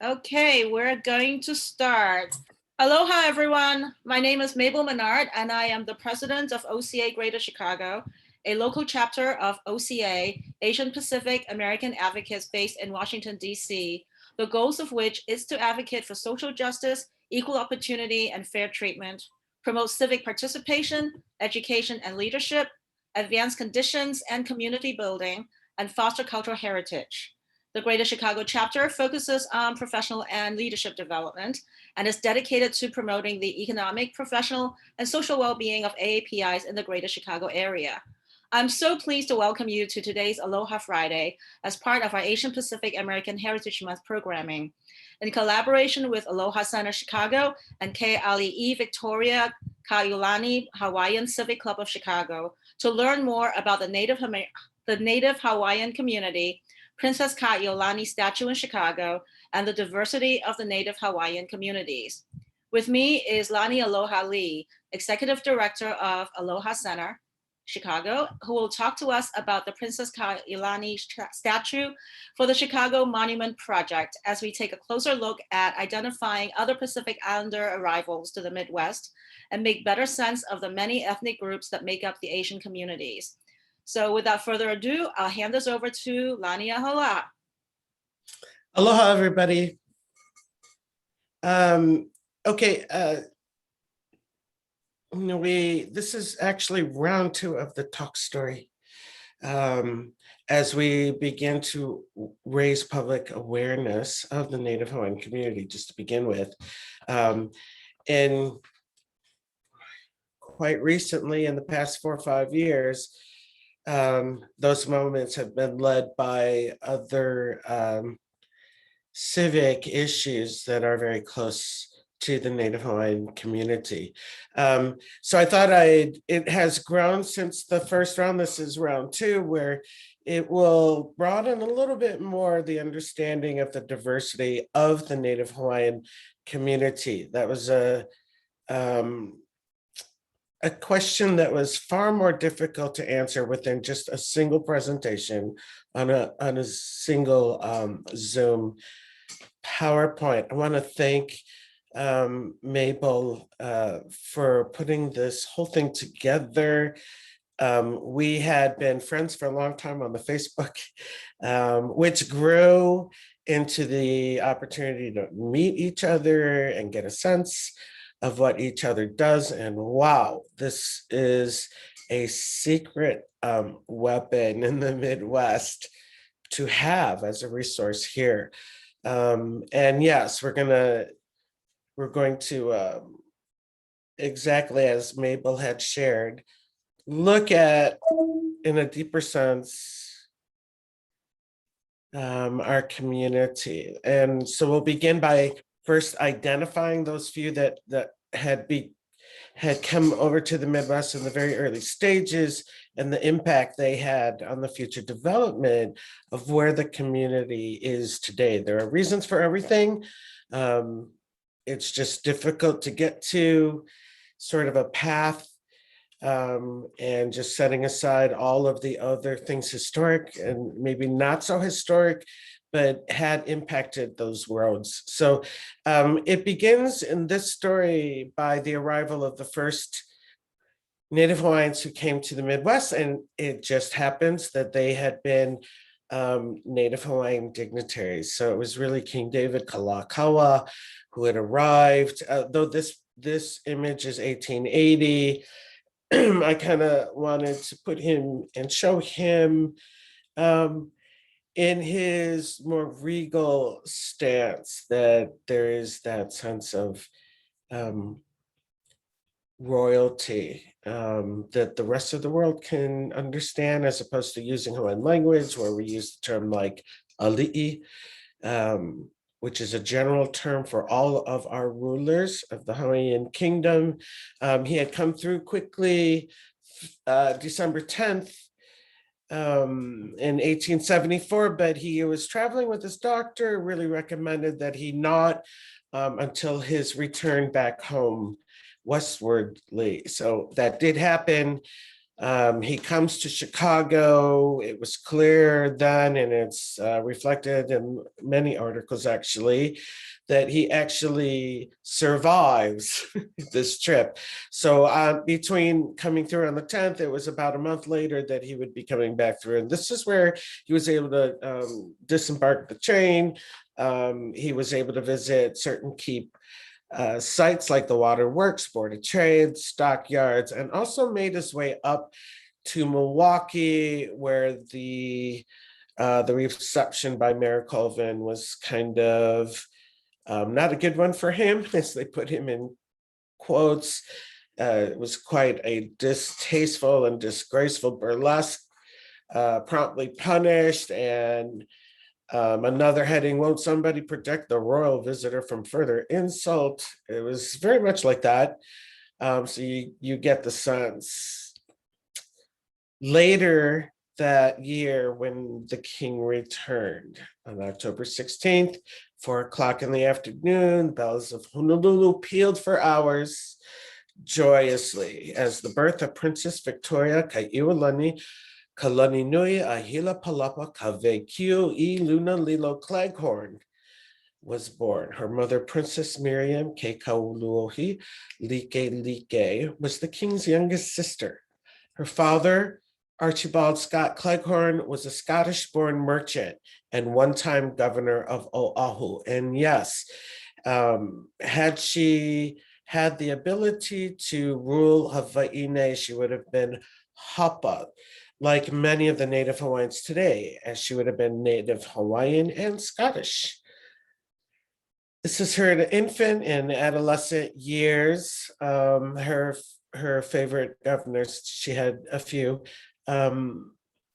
Okay, we're going to start. Aloha, everyone. My name is Mabel Menard, and I am the president of OCA Greater Chicago, a local chapter of OCA, Asian Pacific American Advocates based in Washington, D.C., the goals of which is to advocate for social justice, equal opportunity, and fair treatment, promote civic participation, education and leadership, advance conditions and community building, and foster cultural heritage. The Greater Chicago chapter focuses on professional and leadership development and is dedicated to promoting the economic, professional, and social well-being of AAPIs in the Greater Chicago area. I'm so pleased to welcome you to today's Aloha Friday as part of our Asian Pacific American Heritage Month programming. In collaboration with Aloha Center Chicago and Keali'i Victoria Kaiulani Hawaiian Civic Club of Chicago, to learn more about the Native Hawaiian community, Princess Kaiulani statue in Chicago, and the diversity of the Native Hawaiian communities. With me is Lani Aloha Lee, Executive Director of Aloha Center Chicago, who will talk to us about the Princess Kaiulani statue for the Chicago Monument Project as we take a closer look at identifying other Pacific Islander arrivals to the Midwest and make better sense of the many ethnic groups that make up the Asian communities. So without further ado, I'll hand this over to Lani Aloha. Aloha, everybody. Okay, this is actually round 2 of the talk story. As we begin to raise public awareness of the Native Hawaiian community, just to begin with. And quite recently, in the past 4 or 5 years, those moments have been led by other civic issues that are very close to the Native Hawaiian community. So I thought it has grown since the first round. This is round 2, where it will broaden a little bit more the understanding of the diversity of the Native Hawaiian community. That was a question that was far more difficult to answer within just a single presentation on a single Zoom PowerPoint. I want to thank Mabel for putting this whole thing together. We had been friends for a long time on the Facebook, which grew into the opportunity to meet each other and get a sense of what each other does. And wow, this is a secret weapon in the Midwest to have as a resource here. And yes, we're going to exactly as Mabel had shared, look at, in a deeper sense, our community. And so we'll begin by first identifying those few that had come over to the Midwest in the very early stages and the impact they had on the future development of where the community is today. There are reasons for everything. It's just difficult to get to sort of a path, and just setting aside all of the other things historic and maybe not so historic, but had impacted those roads. So it begins in this story by the arrival of the first Native Hawaiians who came to the Midwest, and it just happens that they had been Native Hawaiian dignitaries. So it was really King David Kalakaua who had arrived, though this image is 1880. I kind of wanted to put him and show him in his more regal stance, that there is that sense of royalty that the rest of the world can understand, as opposed to using Hawaiian language where we use the term like ali'i, which is a general term for all of our rulers of the Hawaiian kingdom. He had come through quickly, December 10th, in 1874, but he was traveling with his doctor, really recommended that he not until his return back home westwardly. So that did happen. He comes to Chicago. It was clear then, and it's reflected in many articles actually, that he actually survives this trip. So between coming through on the 10th, it was about a month later that he would be coming back through. And this is where he was able to disembark the train. He was able to visit certain key sites like the Waterworks, Board of Trade, stockyards, and also made his way up to Milwaukee, where the reception by Mayor Colvin was kind of not a good one for him, as they put him in quotes. It was quite a distasteful and disgraceful burlesque, promptly punished, and another heading, won't somebody protect the royal visitor from further insult? It was very much like that. So you get the sense. Later that year, when the king returned on October 16th, 4:00 in the afternoon, bells of Honolulu pealed for hours joyously as the birth of Princess Victoria Kai'iulani Kalani Nui Ahila Palapa Kavekiu I Luna Lilo Cleghorn was born. Her mother, Princess Miriam Kekauluohi Like Like, was the king's youngest sister. Her father, Archibald Scott Cleghorn, was a Scottish-born merchant and one-time governor of Oahu. And yes, had she had the ability to rule Hawaii, she would have been Hapa, like many of the native Hawaiians today, as she would have been native Hawaiian and Scottish. This is her infant and adolescent years. Her favorite governors, she had a few,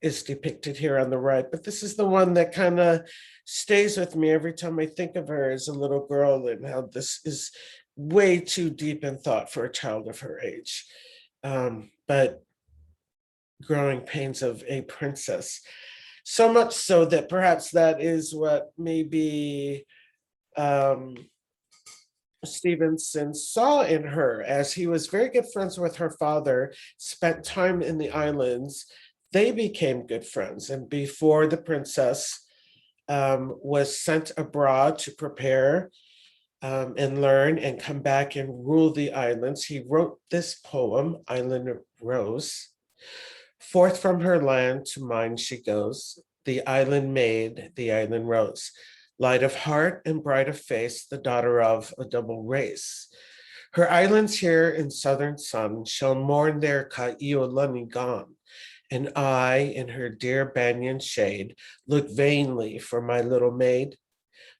is depicted here on the right, but this is the one that kind of stays with me every time I think of her as a little girl, and how this is way too deep in thought for a child of her age. But growing pains of a princess. So much so that perhaps that is what maybe Stevenson saw in her, as he was very good friends with her father, spent time in the islands. They became good friends. And before the princess was sent abroad to prepare and learn and come back and rule the islands, he wrote this poem, Island Rose. Forth from her land to mine she goes, the island maid, the island rose, light of heart and bright of face, the daughter of a double race. Her islands here in southern sun shall mourn their Kai'iulani gone, and I, in her dear banyan shade, look vainly for my little maid.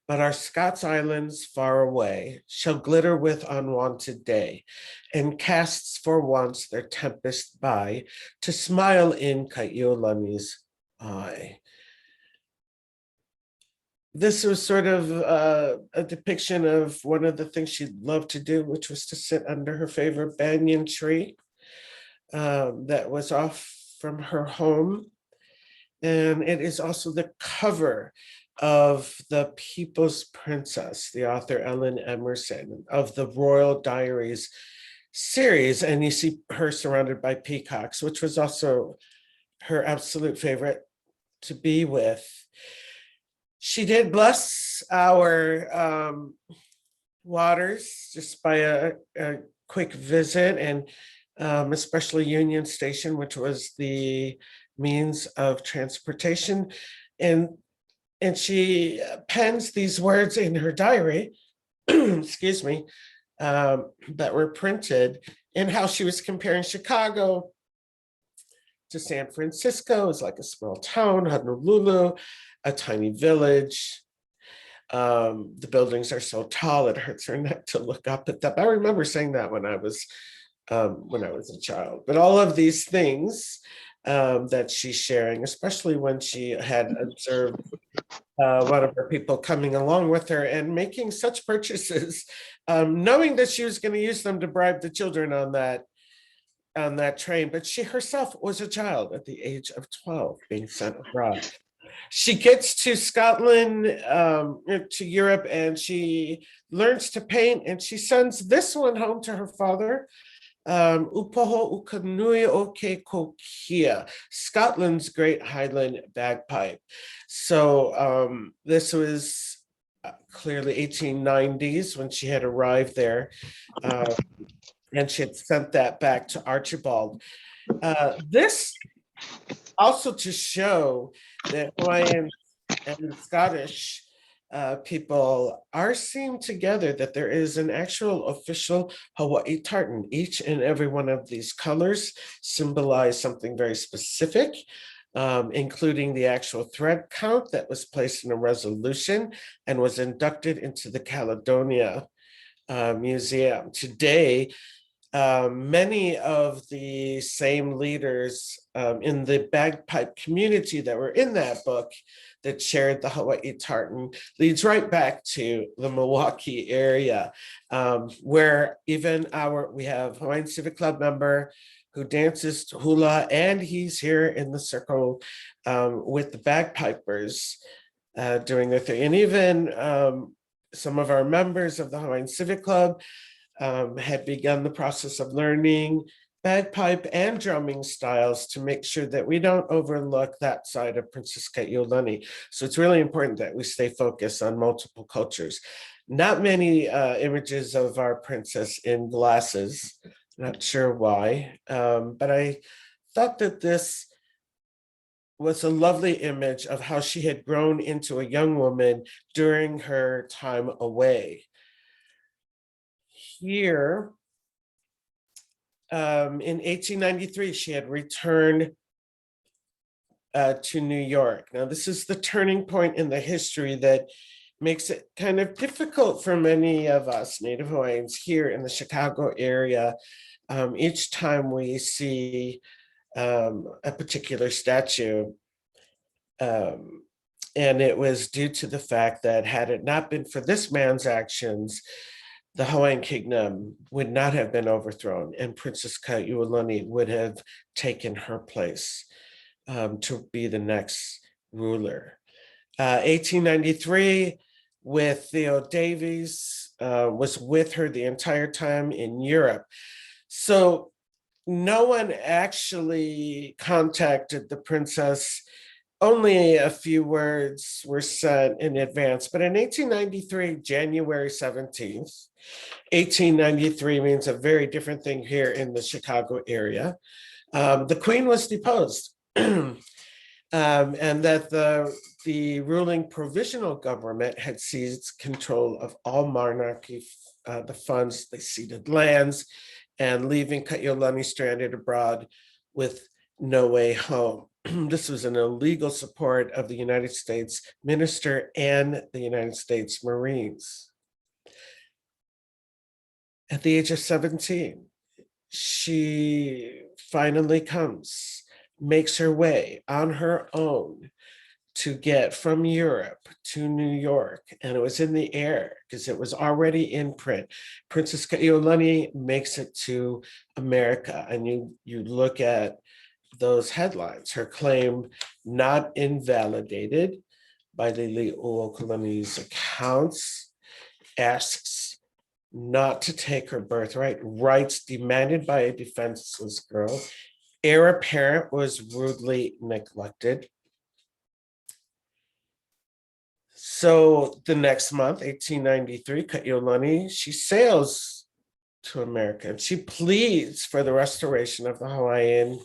But our Scots islands far away shall glitter with unwonted day, and casts for once their tempest by to smile in Kai'iulani's eye. This was sort of a depiction of one of the things she loved to do, which was to sit under her favorite banyan tree that was off from her home. And it is also the cover of The People's Princess, the author Ellen Emerson, of the Royal Diaries series. And you see her surrounded by peacocks, which was also her absolute favorite to be with. She did bless our waters just by a quick visit, and especially Union Station, which was the means of transportation. And she pens these words in her diary, excuse me, that were printed, and how she was comparing Chicago to San Francisco. It's like a small town, Honolulu, a tiny village. The buildings are so tall, it hurts her neck to look up at them. I remember saying that when I was a child. But all of these things that she's sharing, especially when she had observed one of her people coming along with her and making such purchases, knowing that she was going to use them to bribe the children on that train. But she herself was a child at the age of 12 being sent abroad. She gets to Scotland, to Europe, and she learns to paint, and she sends this one home to her father, Upoho Ukanui Oke Kokia, Scotland's Great Highland Bagpipe. So this was clearly 1890s when she had arrived there, and she had sent that back to Archibald. This also to show that Hawaiian and Scottish people are seen together, that there is an actual official Hawaii tartan. Each and every one of these colors symbolize something very specific, including the actual thread count that was placed in a resolution and was inducted into the Caledonia Museum. Today, many of the same leaders in the bagpipe community that were in that book that shared the Hawaii tartan leads right back to the Milwaukee area, where even we have Hawaiian Civic Club member who dances hula, and he's here in the circle with the bagpipers doing their thing. And even some of our members of the Hawaiian Civic Club had begun the process of learning bagpipe and drumming styles to make sure that we don't overlook that side of Princess Kaiulani. So it's really important that we stay focused on multiple cultures. Not many images of our princess in glasses, not sure why, but I thought that this was a lovely image of how she had grown into a young woman during her time away. Here, in 1893, she had returned to New York. Now, this is the turning point in the history that makes it kind of difficult for many of us Native Hawaiians here in the Chicago area. Each time we see a particular statue, and it was due to the fact that had it not been for this man's actions, the Hawaiian kingdom would not have been overthrown, and Princess Kaiulani would have taken her place to be the next ruler. 1893, with Theo Davies, was with her the entire time in Europe. So no one actually contacted the princess. Only a few words were sent in advance, but in 1893, January 17th, 1893 means a very different thing here in the Chicago area. The queen was deposed, and that the ruling provisional government had seized control of all monarchy, the funds, they ceded lands, and leaving Kaiulani stranded abroad with no way home. This was an illegal support of the United States minister and the United States Marines. At the age of 17, she finally makes her way on her own to get from Europe to New York. And it was in the air because it was already in print. Princess Kaiulani makes it to America, and you look at those headlines, her claim not invalidated by the Li'uokalani's accounts, asks not to take her birthright, rights demanded by a defenseless girl, heir apparent was rudely neglected. So the next month, 1893, Kaiulani, she sails to America, and she pleads for the restoration of the Hawaiian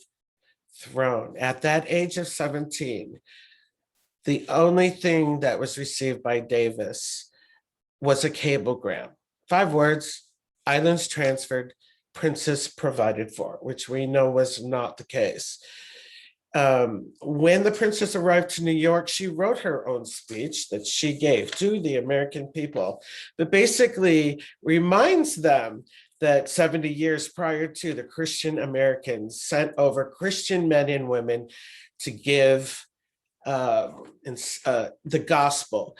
throne. At that age of 17, the only thing that was received by Davis was a cablegram. 5 words, islands transferred, princess provided for, which we know was not the case. When the princess arrived to New York, she wrote her own speech that she gave to the American people, but basically reminds them that 70 years prior to, the Christian Americans sent over Christian men and women to give the gospel,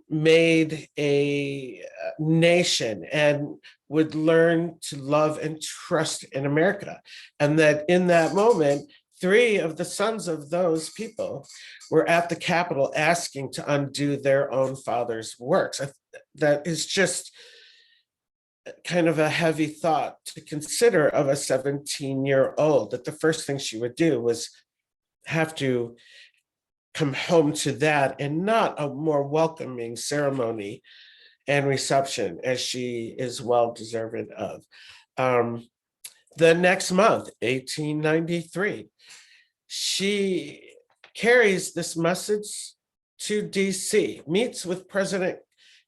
made a nation, and would learn to love and trust in America. And that in that moment, 3 of the sons of those people were at the Capitol asking to undo their own father's works. That is just kind of a heavy thought to consider of a 17-year-old, that the first thing she would do was have to come home to that and not a more welcoming ceremony and reception, as she is well deserved of. The next month, 1893, she carries this message to DC, meets with President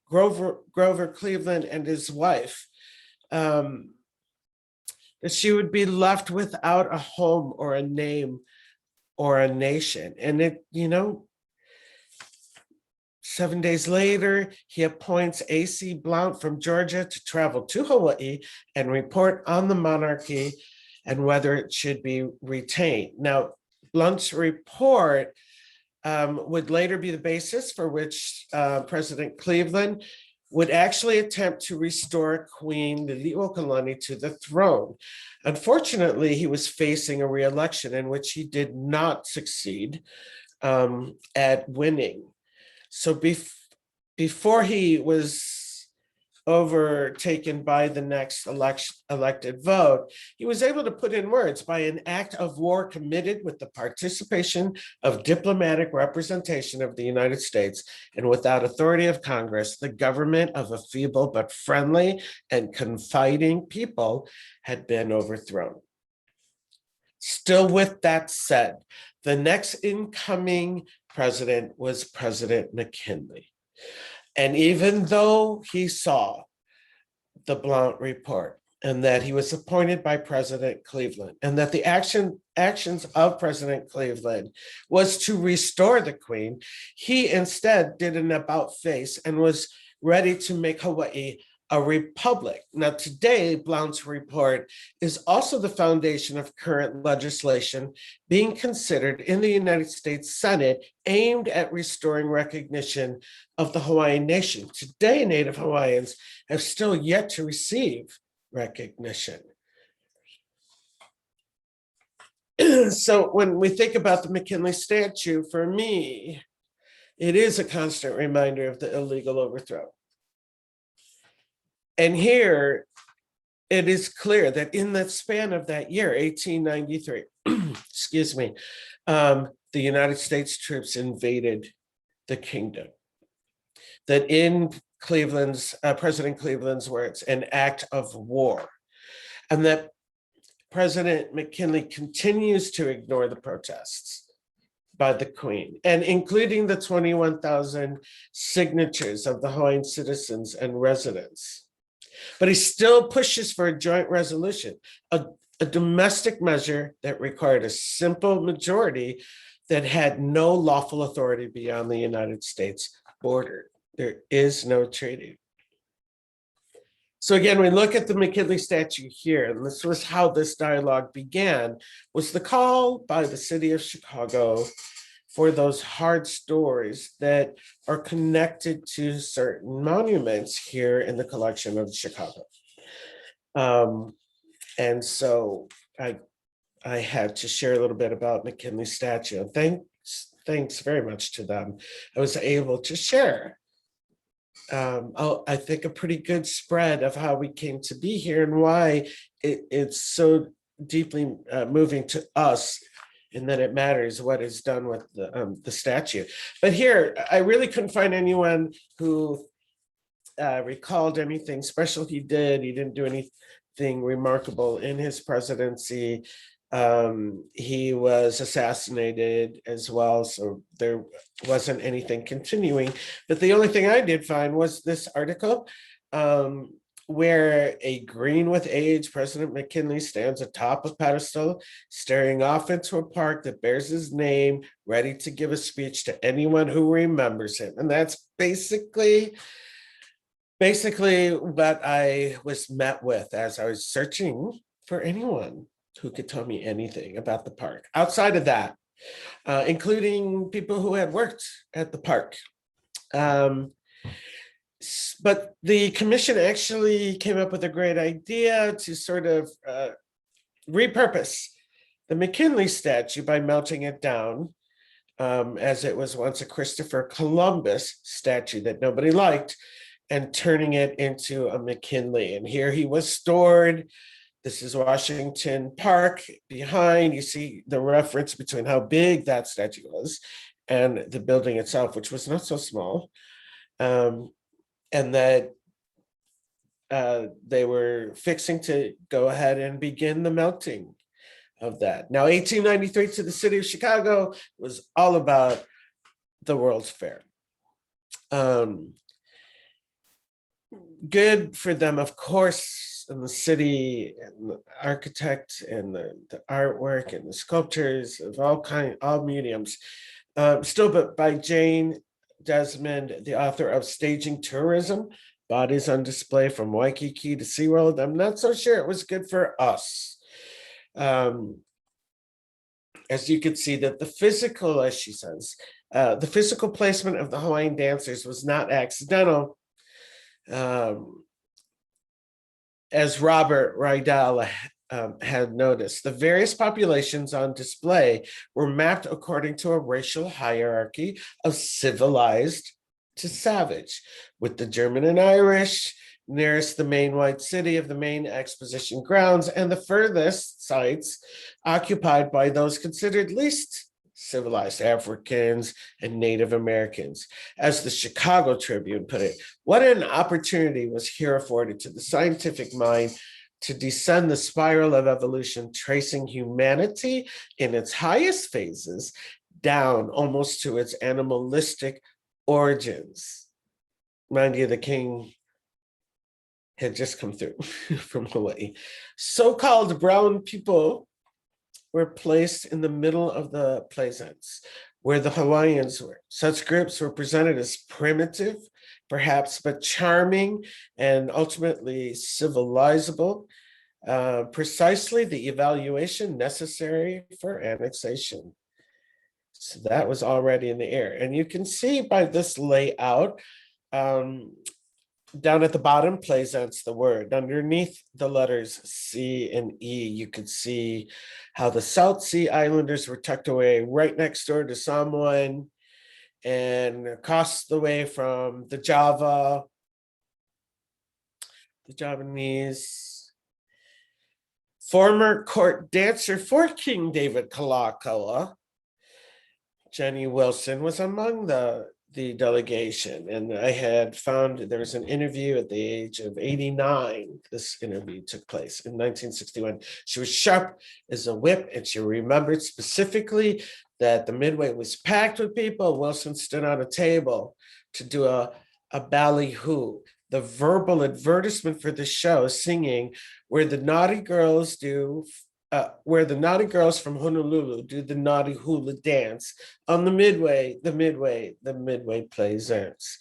Grover Cleveland and his wife, that she would be left without a home or a name or a nation. And it, 7 days later, he appoints A.C. Blount from Georgia to travel to Hawaii and report on the monarchy and whether it should be retained. Now, Blount's report would later be the basis for which President Cleveland would actually attempt to restore Queen Liliuokalani to the throne. Unfortunately, he was facing a re-election in which he did not succeed at winning. So before he was overtaken by the next elected vote, he was able to put in words, by an act of war committed with the participation of diplomatic representation of the United States and without authority of Congress, the government of a feeble but friendly and confiding people had been overthrown. Still, with that said, the next incoming president was President McKinley. And even though he saw the Blount report and that he was appointed by President Cleveland and that the actions of President Cleveland was to restore the Queen, he instead did an about-face and was ready to make Hawaii a republic. Now, today, Blount's report is also the foundation of current legislation being considered in the United States Senate aimed at restoring recognition of the Hawaiian nation. Today, Native Hawaiians have still yet to receive recognition. So when we think about the McKinley statue, for me, it is a constant reminder of the illegal overthrow. And here, it is clear that in that span of that year, 1893, excuse me, the United States troops invaded the kingdom. That in President Cleveland's words, an act of war. And that President McKinley continues to ignore the protests by the Queen, and including the 21,000 signatures of the Hawaiian citizens and residents. But he still pushes for a joint resolution, a domestic measure that required a simple majority that had no lawful authority beyond the United States border. There is no treaty. So again, we look at the McKinley statue here, and this was how this dialogue began, was the call by the city of Chicago for those hard stories that are connected to certain monuments here in the collection of Chicago. And so I had to share a little bit about McKinley statue. Thanks very much to them. I was able to share, I think, a pretty good spread of how we came to be here and why it's so deeply moving to us, and that it matters what is done with the statue. But here, I really couldn't find anyone who recalled anything special he did. He didn't do anything remarkable in his presidency. He was assassinated as well, so there wasn't anything continuing. But the only thing I did find was this article where a green with age President McKinley stands atop a pedestal, staring off into a park that bears his name, ready to give a speech to anyone who remembers him. And that's basically what I was met with as I was searching for anyone who could tell me anything about the park. Outside of that, including people who had worked at the park. But the commission actually came up with a great idea to sort of repurpose the McKinley statue by melting it down, as it was once a Christopher Columbus statue that nobody liked, and turning it into a McKinley. And here he was stored. This is Washington Park behind. You see the reference between how big that statue was and the building itself, which was not so small. And that they were fixing to go ahead and begin the melting of that. Now, 1893 to the city of Chicago was all about the World's Fair. Good for them, of course, and the city and the architect and the artwork and the sculptures of all mediums. Still, but by Jane Desmond, the author of Staging Tourism, Bodies on Display from Waikiki to SeaWorld, I'm not so sure it was good for us. As you can see that the physical, as she says, the physical placement of the Hawaiian dancers was not accidental. As Robert Rydell had noticed, the various populations on display were mapped according to a racial hierarchy of civilized to savage, with the German and Irish nearest the main white city of the main exposition grounds, and the furthest sites occupied by those considered least civilized Africans and Native Americans. As the Chicago Tribune put it, what an opportunity was here afforded to the scientific mind to descend the spiral of evolution, tracing humanity in its highest phases down almost to its animalistic origins. Mind you, the king had just come through from Hawaii. So-called brown people were placed in the middle of the plaisance where the Hawaiians were. Such groups were presented as primitive, perhaps, but charming and ultimately civilizable, precisely the evaluation necessary for annexation. So that was already in the air. And you can see by this layout, down at the bottom, plaisance, the word. Underneath the letters C and E, you could see how the South Sea Islanders were tucked away right next door to Samoan and across the way from the Javanese. Former court dancer for King David Kalakaua, Jenny Wilson, was among the delegation. And I had found there was an interview at the age of 89. This interview took place in 1961. She was sharp as a whip, and she remembered specifically that the Midway was packed with people. Wilson stood on a table to do a ballyhoo, the verbal advertisement for the show, singing where the naughty girls from Honolulu do the naughty hula dance on the Midway plaisance.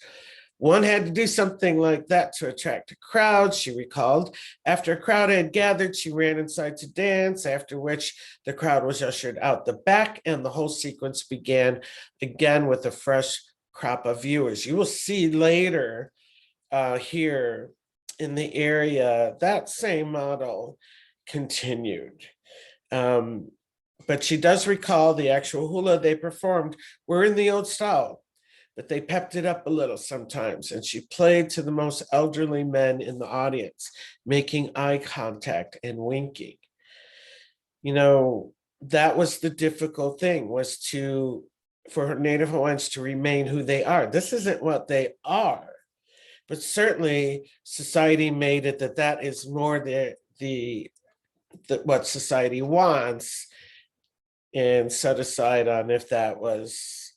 One had to do something like that to attract a crowd, she recalled. After a crowd had gathered, she ran inside to dance, after which the crowd was ushered out the back, and the whole sequence began again with a fresh crop of viewers. You will see later here in the area, that same model continued. But she does recall the actual hula they performed were in the old style, but they pepped it up a little sometimes. And she played to the most elderly men in the audience, making eye contact and winking. You know, that was the difficult thing, was for Native Hawaiians to remain who they are. This isn't what they are, but certainly society made it that is more what society wants, and set aside on if that was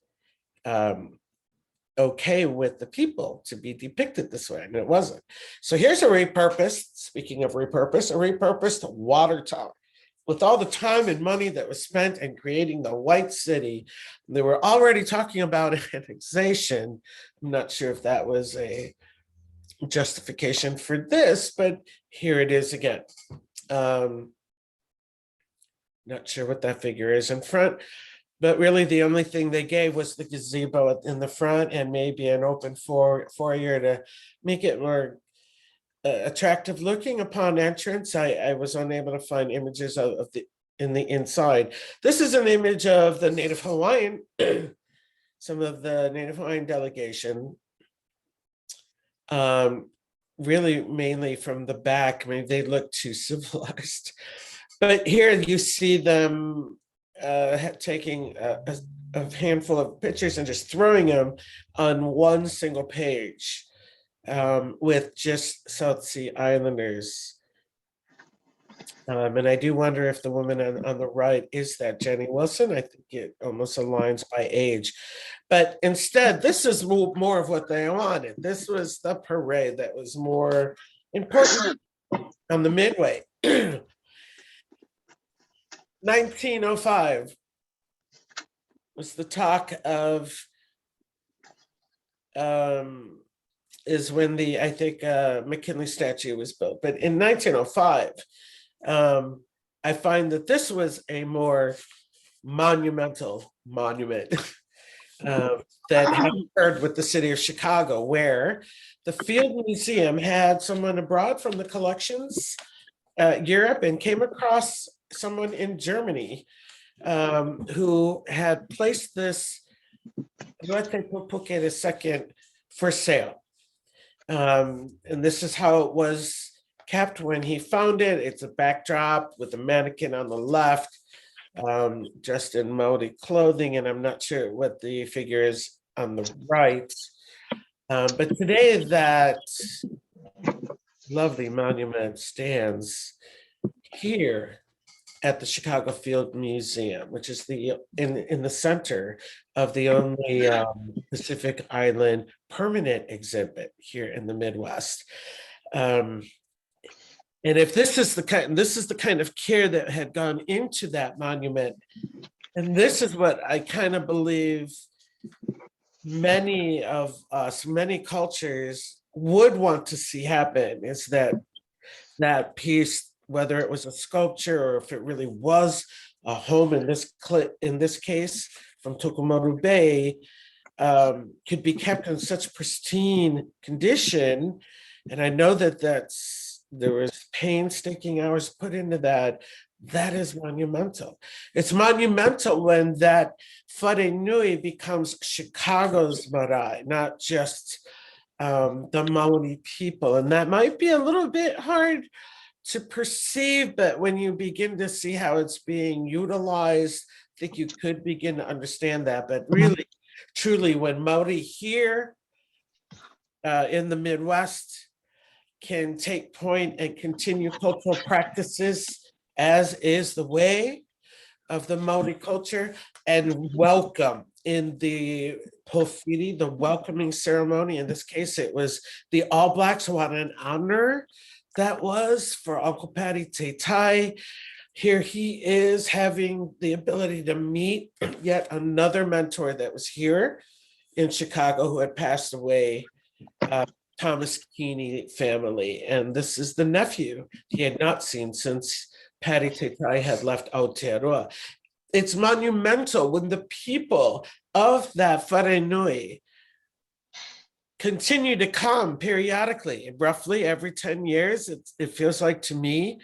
okay with the people to be depicted this way, and it wasn't. So here's a speaking of repurposed water tower. With all the time and money that was spent in creating the White City, they were already talking about annexation. I'm not sure if that was a justification for this, but here it is again. Not sure what that figure is in front, but really the only thing they gave was the gazebo in the front and maybe an open foyer to make it more attractive looking upon entrance. I was unable to find images of the inside. This is an image of the Native Hawaiian, some of the Native Hawaiian delegation really mainly from the back. I mean, they look too civilized. But here you see them taking a handful of pictures and just throwing them on one single page with just South Sea Islanders. And I do wonder if the woman on the right is that Jenny Wilson. I think it almost aligns by age. But instead, this is more of what they wanted. This was the parade that was more important on the Midway. 1905 was the talk of, is when the, I think, McKinley statue was built. But in 1905, I find that this was a more monumental monument that had occurred with the city of Chicago, where the Field Museum had someone abroad from the collections, Europe, and came across someone in Germany who had placed this, let me look at a second, for sale. And this is how it was kept when he found it. It's a backdrop with a mannequin on the left, dressed in Maori clothing, and I'm not sure what the figure is on the right. But today that lovely monument stands here at the Chicago Field Museum, which is in the center of the only Pacific Island permanent exhibit here in the Midwest. And if this is the kind of care that had gone into that monument, and this is what I kind of believe many of us, many cultures would want to see happen, is that piece, whether it was a sculpture or if it really was a home in this case from Tokomaru Bay, could be kept in such pristine condition. And I know that there was painstaking hours put into that. That is monumental. It's monumental when that whare nui becomes Chicago's marae, not just the Maori people. And that might be a little bit hard to perceive, but when you begin to see how it's being utilized, I think you could begin to understand that. But really, truly, when Maori here in the Midwest can take point and continue cultural practices, as is the way of the Maori culture, and welcome in the pofiri, the welcoming ceremony. In this case, it was the All Blacks. What an honor that was for Uncle Patty Te Tai. Here he is having the ability to meet yet another mentor that was here in Chicago who had passed away, Thomas Keeney family. And this is the nephew he had not seen since Patty Te Tai had left Aotearoa. It's monumental when the people of that whare nui continue to come periodically, roughly every 10 years. It feels like to me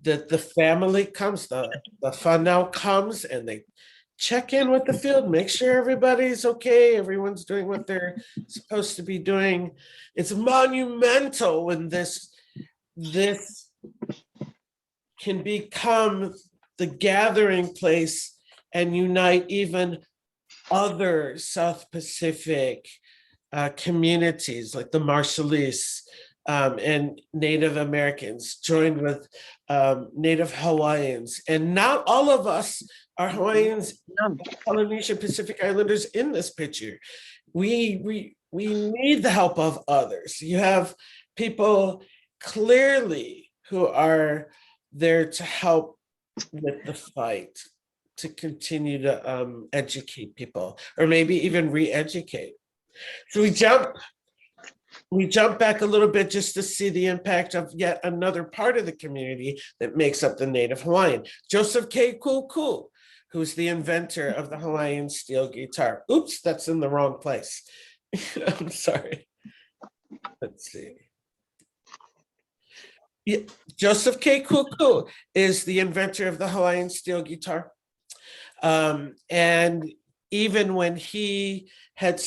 that the family comes, the whanau comes, and they check in with the field, make sure everybody's okay, everyone's doing what they're supposed to be doing. It's monumental when this can become the gathering place and unite even other South Pacific communities like the Marshallese and Native Americans, joined with Native Hawaiians. And not all of us are Hawaiians, Polynesian Pacific Islanders in this picture. We need the help of others. You have people clearly who are there to help with the fight, to continue to educate people, or maybe even re-educate. So we jump back a little bit just to see the impact of yet another part of the community that makes up the Native Hawaiian. Joseph K. Kuku, who's the inventor of the Hawaiian steel guitar. Oops, that's in the wrong place. I'm sorry. Let's see. Yeah, Joseph K. Kuku is the inventor of the Hawaiian steel guitar. And even when he had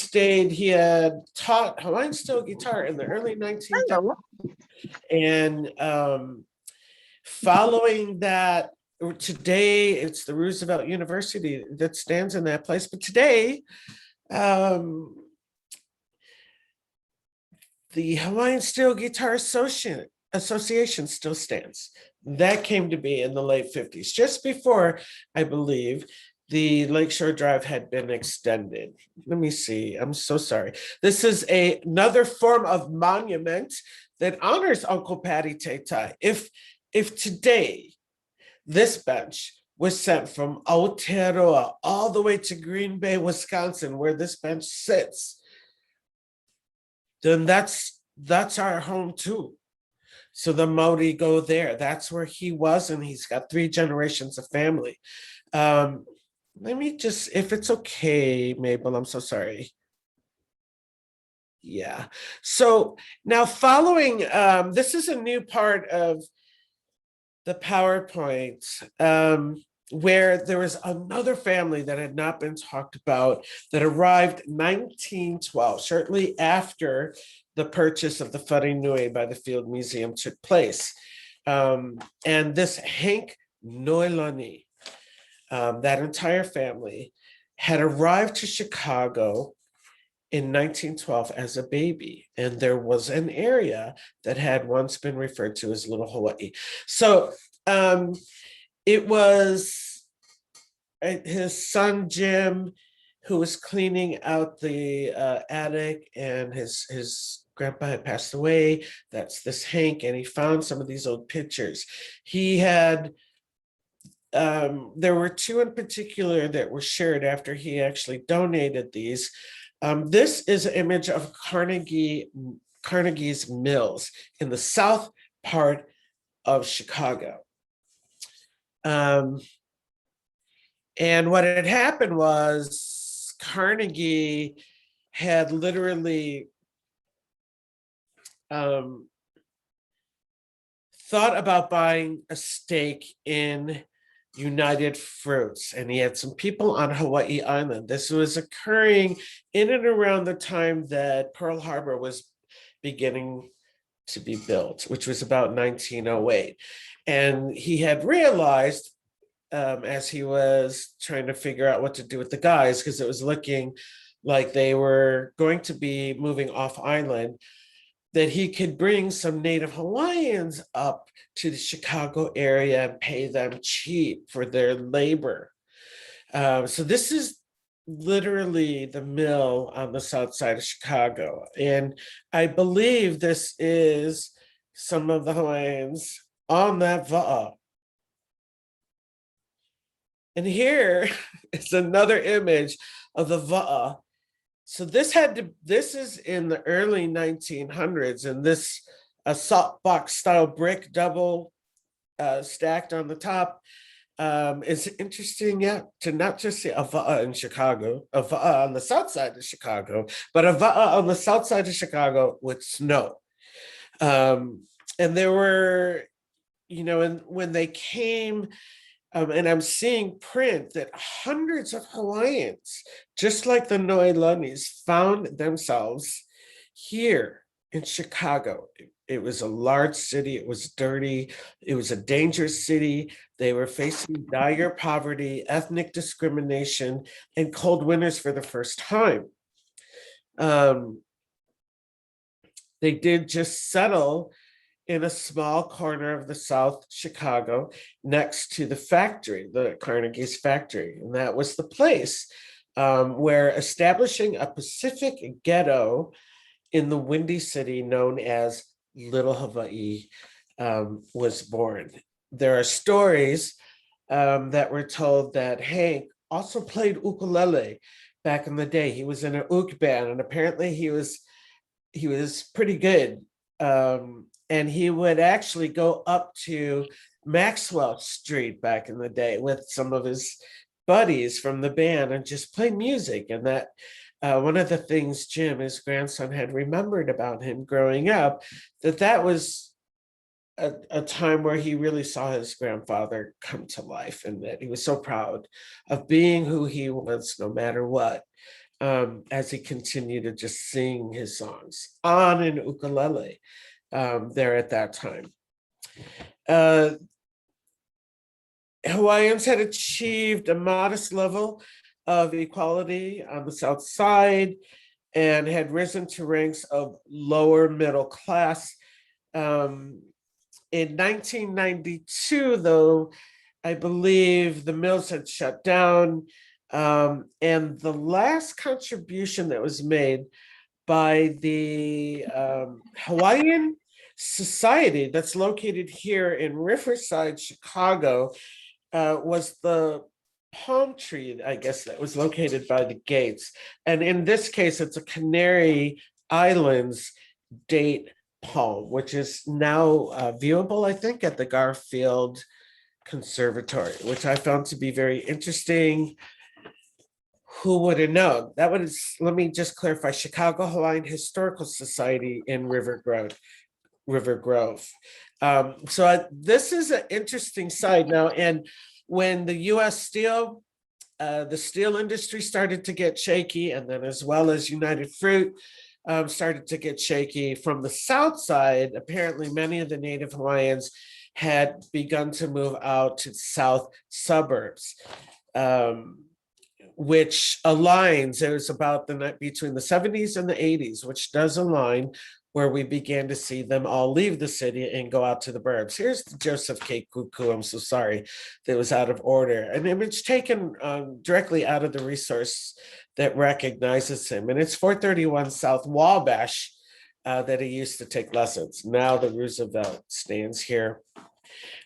taught Hawaiian steel guitar in the early 1930s. And following that, today it's the Roosevelt University that stands in that place. But today, the Hawaiian Steel Guitar Association still stands. That came to be in the late 50s, just before, I believe, the Lakeshore Drive had been extended. Let me see. I'm so sorry. This is another form of monument that honors Uncle Patty Teitai. If today this bench was sent from Aotearoa all the way to Green Bay, Wisconsin, where this bench sits, then that's our home too. So the Maori go there. That's where he was, and he's got 3 generations of family. Let me just, if it's okay, Mabel, I'm so sorry. Yeah. So now following, this is a new part of the PowerPoint, where there was another family that had not been talked about that arrived 1912, shortly after the purchase of the Wharenui by the Field Museum took place. And this Hank Noilani, that entire family had arrived to Chicago in 1912 as a baby, and there was an area that had once been referred to as Little Hawaii. So it was his son Jim who was cleaning out the attic, and his grandpa had passed away. That's this Hank, and he found some of these old pictures. He had there were 2 in particular that were shared after he actually donated these. This is an image of Carnegie's Mills in the south part of Chicago. And what had happened was Carnegie had literally thought about buying a stake in United Fruits, and he had some people on Hawaii Island. This was occurring in and around the time that Pearl Harbor was beginning to be built, which was about 1908. And he had realized, as he was trying to figure out what to do with the guys, because it was looking like they were going to be moving off island, that he could bring some Native Hawaiians up to the Chicago area and pay them cheap for their labor. So this is literally the mill on the south side of Chicago. And I believe this is some of the Hawaiians on that va'a. And here is another image of the va'a. So this is in the early 1900s, and this salt box style brick double stacked on the top. It's interesting, to not just see a va'a in Chicago, a va'a on the south side of Chicago, but a va'a on the south side of Chicago with snow. And there were, and when they came, and I'm seeing print that hundreds of Hawaiians, just like the Noilanis, found themselves here in Chicago. It was a large city. It was dirty. It was a dangerous city. They were facing dire poverty, ethnic discrimination, and cold winters for the first time. They did just settle in a small corner of the South Chicago next to the factory, the Carnegie's factory. And that was the place where establishing a Pacific ghetto in the Windy City known as Little Hawaii was born. There are stories that were told that Hank also played ukulele back in the day. He was in an uk band, and apparently he was pretty good. And he would actually go up to Maxwell Street back in the day with some of his buddies from the band and just play music. And that one of the things Jim, his grandson, had remembered about him growing up, that was a time where he really saw his grandfather come to life, and that he was so proud of being who he was, no matter what, as he continued to just sing his songs on an ukulele there at that time. Hawaiians had achieved a modest level of equality on the South Side and had risen to ranks of lower middle class. In 1992, though, I believe the mills had shut down, and the last contribution that was made by the Hawaiian Society that's located here in Riverside, Chicago, was the palm tree, I guess, that was located by the gates. And in this case, it's a Canary Islands date palm, which is now viewable, I think, at the Garfield Conservatory, which I found to be very interesting. Who would have known? That was, let me just clarify, Chicago Hawaiian Historical Society in River Grove. This is an interesting side now. And when the U.S. Steel, the steel industry started to get shaky, and then as well as United Fruit started to get shaky from the South Side, apparently many of the Native Hawaiians had begun to move out to south suburbs, which aligns. It was about the night between the 70s and the 80s, which does align, where we began to see them all leave the city and go out to the burbs. Here's the Joseph K. Kuku, I'm so sorry, that was out of order. An image taken directly out of the resource that recognizes him. And it's 431 South Wabash that he used to take lessons. Now the Roosevelt stands here.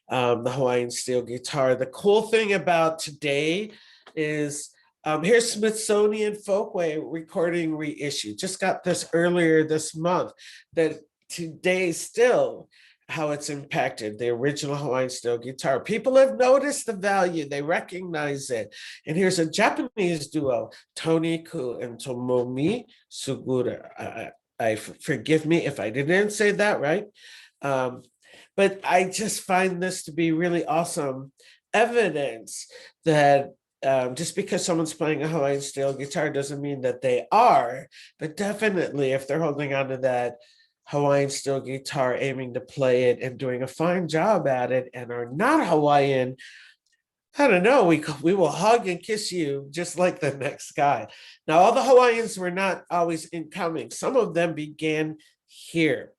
The Hawaiian steel guitar. The cool thing about today is here's Smithsonian Folkway recording reissue. Just got this earlier this month, that today still how it's impacted the original Hawaiian steel guitar. People have noticed the value, they recognize it. And here's a Japanese duo, Tony Ku and Tomomi Sugura. Forgive me if I didn't say that right. But I just find this to be really awesome evidence that just because someone's playing a Hawaiian steel guitar doesn't mean that they are, but definitely if they're holding on to that Hawaiian steel guitar, aiming to play it and doing a fine job at it, and are not Hawaiian, I don't know, we will hug and kiss you just like the next guy. Now, all the Hawaiians were not always incoming. Some of them began here.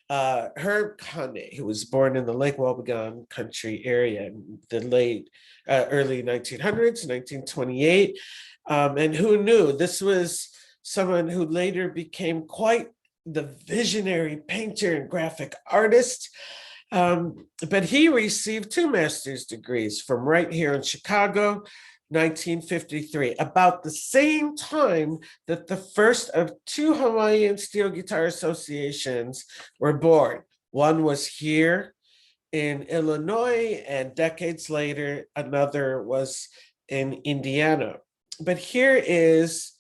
Herb Kane, who was born in the Lake Wobegon country area in the early 1900s, 1928. And who knew? This was someone who later became quite the visionary painter and graphic artist. But he received 2 master's degrees from right here in Chicago, 1953, about the same time that the first of 2 Hawaiian Steel Guitar Associations were born. One was here in Illinois, and decades later, another was in Indiana. But here is,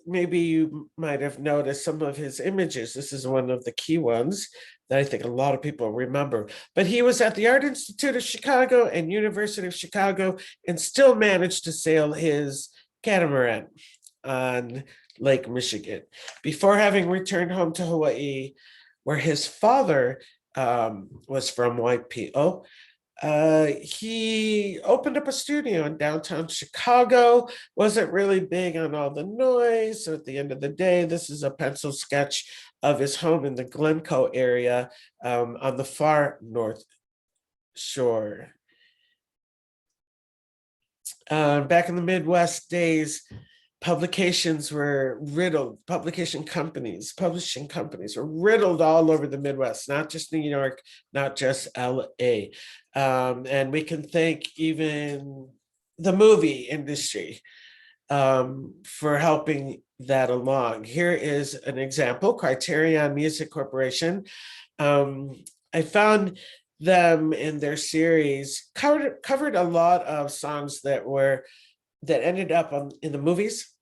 maybe you might have noticed some of his images. This is one of the key ones that I think a lot of people remember. But he was at the Art Institute of Chicago and University of Chicago, and still managed to sail his catamaran on Lake Michigan before having returned home to Hawaii, where his father was from Waipio. He opened up a studio in downtown Chicago, wasn't really big on all the noise. So at the end of the day, this is a pencil sketch of his home in the Glencoe area on the far north shore. Back in the Midwest days, publishing companies were riddled all over the Midwest, not just New York, not just LA. And we can thank even the movie industry for helping that along. Here is an example, Criterion Music Corporation. I found them in their series, covered a lot of songs that ended up in the movies.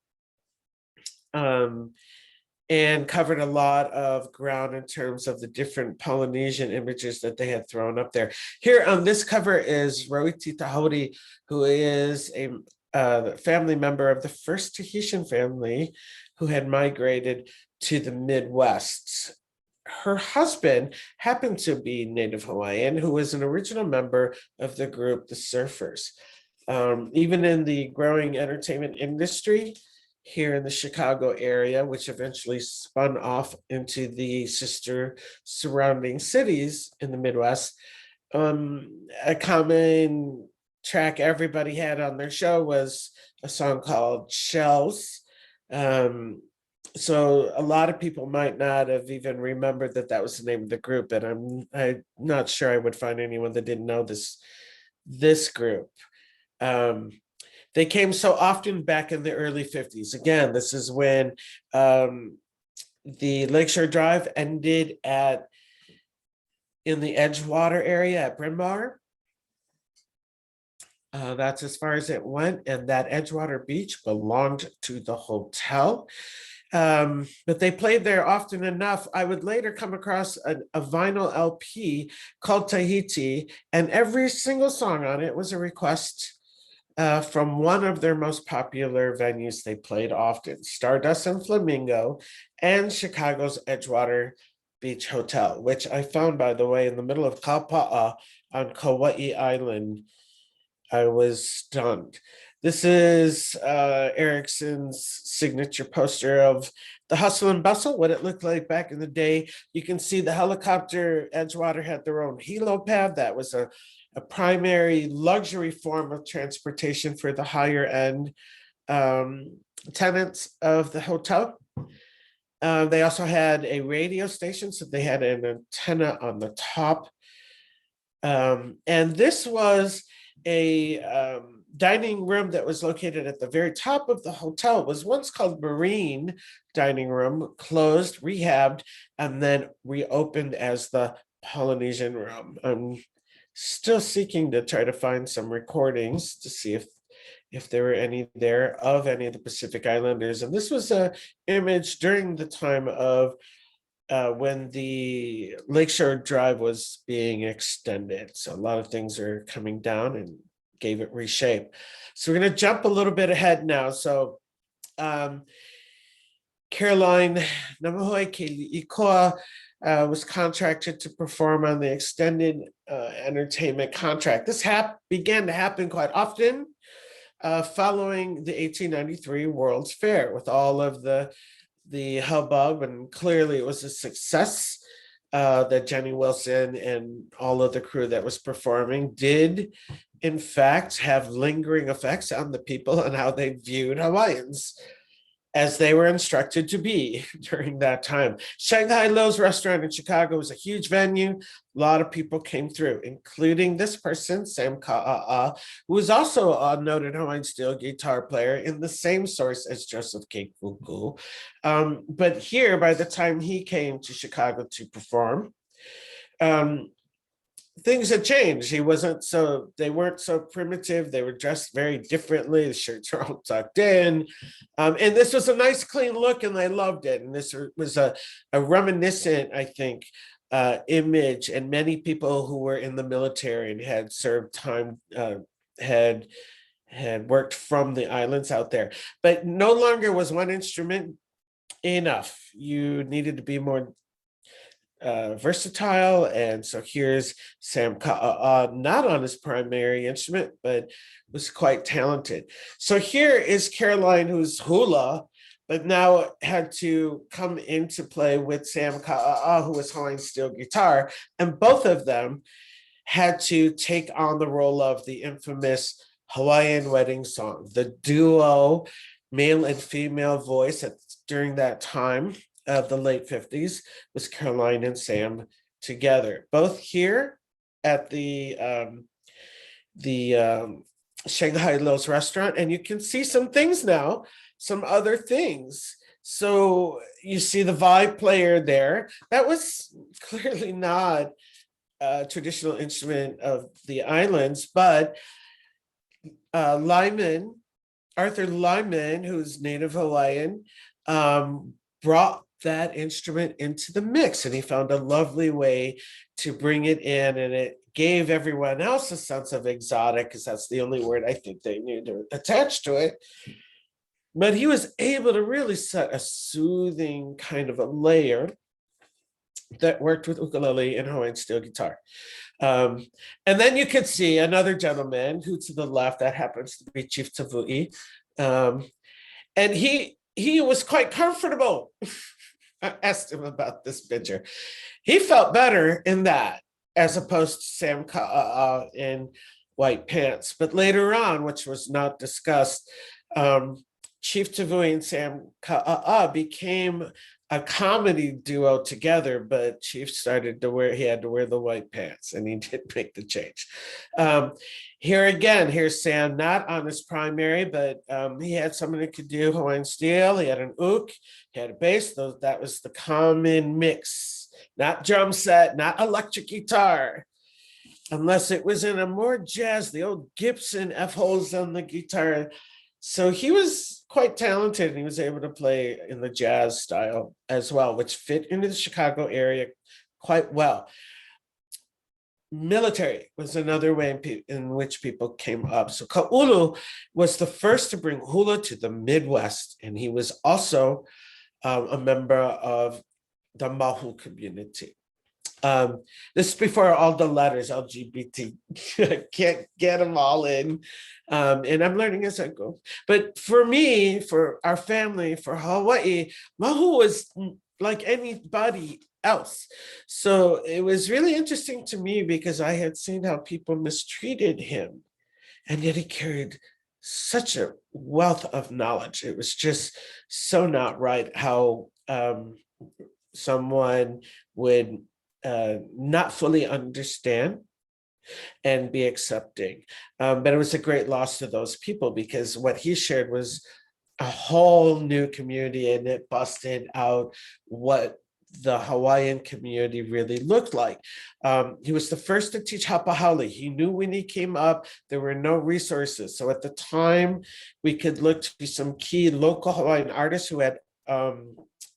and covered a lot of ground in terms of the different Polynesian images that they had thrown up there. Here on this cover is Roiti Tahori, who is a family member of the first Tahitian family who had migrated to the Midwest. Her husband happened to be Native Hawaiian, who was an original member of the group The Surfers. Even in the growing entertainment industry here in the Chicago area, which eventually spun off into the sister surrounding cities in the Midwest, a common track everybody had on their show was a song called Shells. So a lot of people might not have even remembered that that was the name of the group, and I'm not sure I would find anyone that didn't know this group. They came so often back in the early 50s. Again, this is when the Lakeshore Drive ended in the Edgewater area at Bryn Mawr. That's as far as it went, and that Edgewater Beach belonged to the hotel. But they played there often enough. I would later come across a vinyl LP called Tahiti, and every single song on it was a request from one of their most popular venues they played often, Stardust and Flamingo and Chicago's Edgewater Beach Hotel, which I found, by the way, in the middle of Kapa'a on Kauai Island. I was stunned. This is Erickson's signature poster of the hustle and bustle, what it looked like back in the day. You can see the helicopter. Edgewater had their own helipad. That was a primary luxury form of transportation for the higher end tenants of the hotel. They also had a radio station, so they had an antenna on the top. And this was a dining room that was located at the very top of the hotel. It was once called Marine Dining Room, closed, rehabbed, and then reopened as the Polynesian Room. I'm still seeking to try to find some recordings to see if there were any there of any of the Pacific Islanders. And this was an image during the time of when the Lakeshore Drive was being extended. So a lot of things are coming down and gave it reshape. So we're going to jump a little bit ahead now. So Caroline Namahoe Ke'ikoa was contracted to perform on the extended entertainment contract. This began to happen quite often following the 1893 World's Fair, with all of the hubbub, and clearly it was a success that Jenny Wilson and all of the crew that was performing did in fact have lingering effects on the people and how they viewed Hawaiians, as they were instructed to be during that time. Shanghai Lowe's restaurant in Chicago was a huge venue. A lot of people came through, including this person, Sam Ka'a'a, who was also a noted Hawaiian steel guitar player in the same source as Joseph K. Kuku. But here, by the time he came to Chicago to perform, things had changed. They weren't so primitive. They were dressed very differently. The shirts are all tucked in. And this was a nice, clean look, and I loved it. And this was a reminiscent, I think, image. And many people who were in the military and had served time had worked from the islands out there. But no longer was one instrument enough. You needed to be more versatile, and so here's Sam Ka'a'a, not on his primary instrument, but was quite talented. So here is Caroline, who's hula, but now had to come into play with Sam Ka'a'a, who was Hawaiian steel guitar, and both of them had to take on the role of the infamous Hawaiian wedding song. The duo, male and female voice during that time of the late 50s was Caroline and Sam together, both here at the Shanghai Lowe's restaurant. And you can see some things now, some other things. So you see the vibe player there. That was clearly not a traditional instrument of the islands, but Arthur Lyman, who's Native Hawaiian, brought that instrument into the mix, and he found a lovely way to bring it in, and it gave everyone else a sense of exotic, because that's the only word I think they knew to attach to it. But he was able to really set a soothing kind of a layer that worked with ukulele and Hawaiian steel guitar. And then you could see another gentleman who to the left, that happens to be Chief Tavui. And he was quite comfortable. I asked him about this picture. He felt better in that as opposed to Sam Ka'a in white pants. But later on, which was not discussed, Chief Tavui and Sam Ka'a became a comedy duo together, but Chief started to wear, he had to wear the white pants, and he did make the change. Here again, here's Sam, not on his primary, but he had someone who could do Hawaiian steel. He had an uke, he had a bass. That was the common mix, not drum set, not electric guitar, unless it was in a more jazz, the old Gibson F-holes on the guitar. So he was quite talented, and he was able to play in the jazz style as well, which fit into the Chicago area quite well. Military was another way in which people came up. So Ka'ulu was the first to bring hula to the Midwest, and he was also a member of the Mahu community. This is before all the letters, LGBT. I can't get them all in. And I'm learning as I go. But for me, for our family, for Hawaii, Mahu was like anybody else. So it was really interesting to me because I had seen how people mistreated him, and yet he carried such a wealth of knowledge. It was just so not right how someone would not fully understand and be accepting. But it was a great loss to those people, because what he shared was a whole new community, and it busted out what the Hawaiian community really looked like. He was the first to teach hapahaole. He knew when he came up, there were no resources. So at the time, we could look to some key local Hawaiian artists who had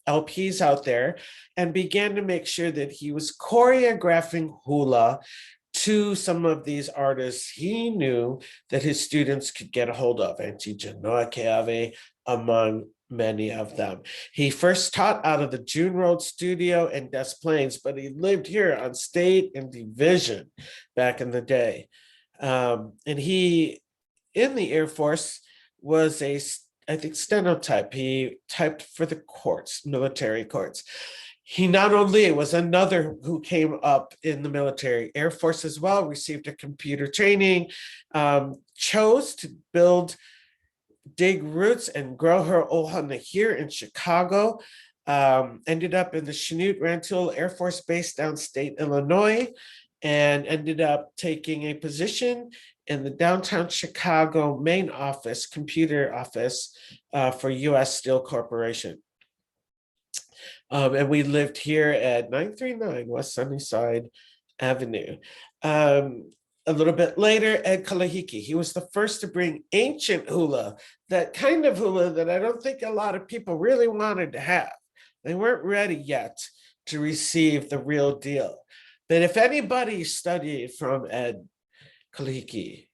LPs out there, and began to make sure that he was choreographing hula to some of these artists he knew that his students could get a hold of, Auntie Noa Keave among many of them. He first taught out of the June Road studio in Des Plaines, but he lived here on State and Division back in the day. And he, in the Air Force, was I think stenotype. He typed for the courts, military courts. He not only was another who came up in the military, Air Force as well, received a computer training, chose to dig roots and grow her ohana here in Chicago, ended up in the Chanute Rantoul Air Force Base downstate Illinois, and ended up taking a position in the downtown Chicago main office, computer office for US Steel Corporation. And we lived here at 939 West Sunnyside Avenue. A little bit later, Ed Kalahiki, he was the first to bring ancient hula, that kind of hula that I don't think a lot of people really wanted to have. They weren't ready yet to receive the real deal. But if anybody studied from Ed Kalahiki,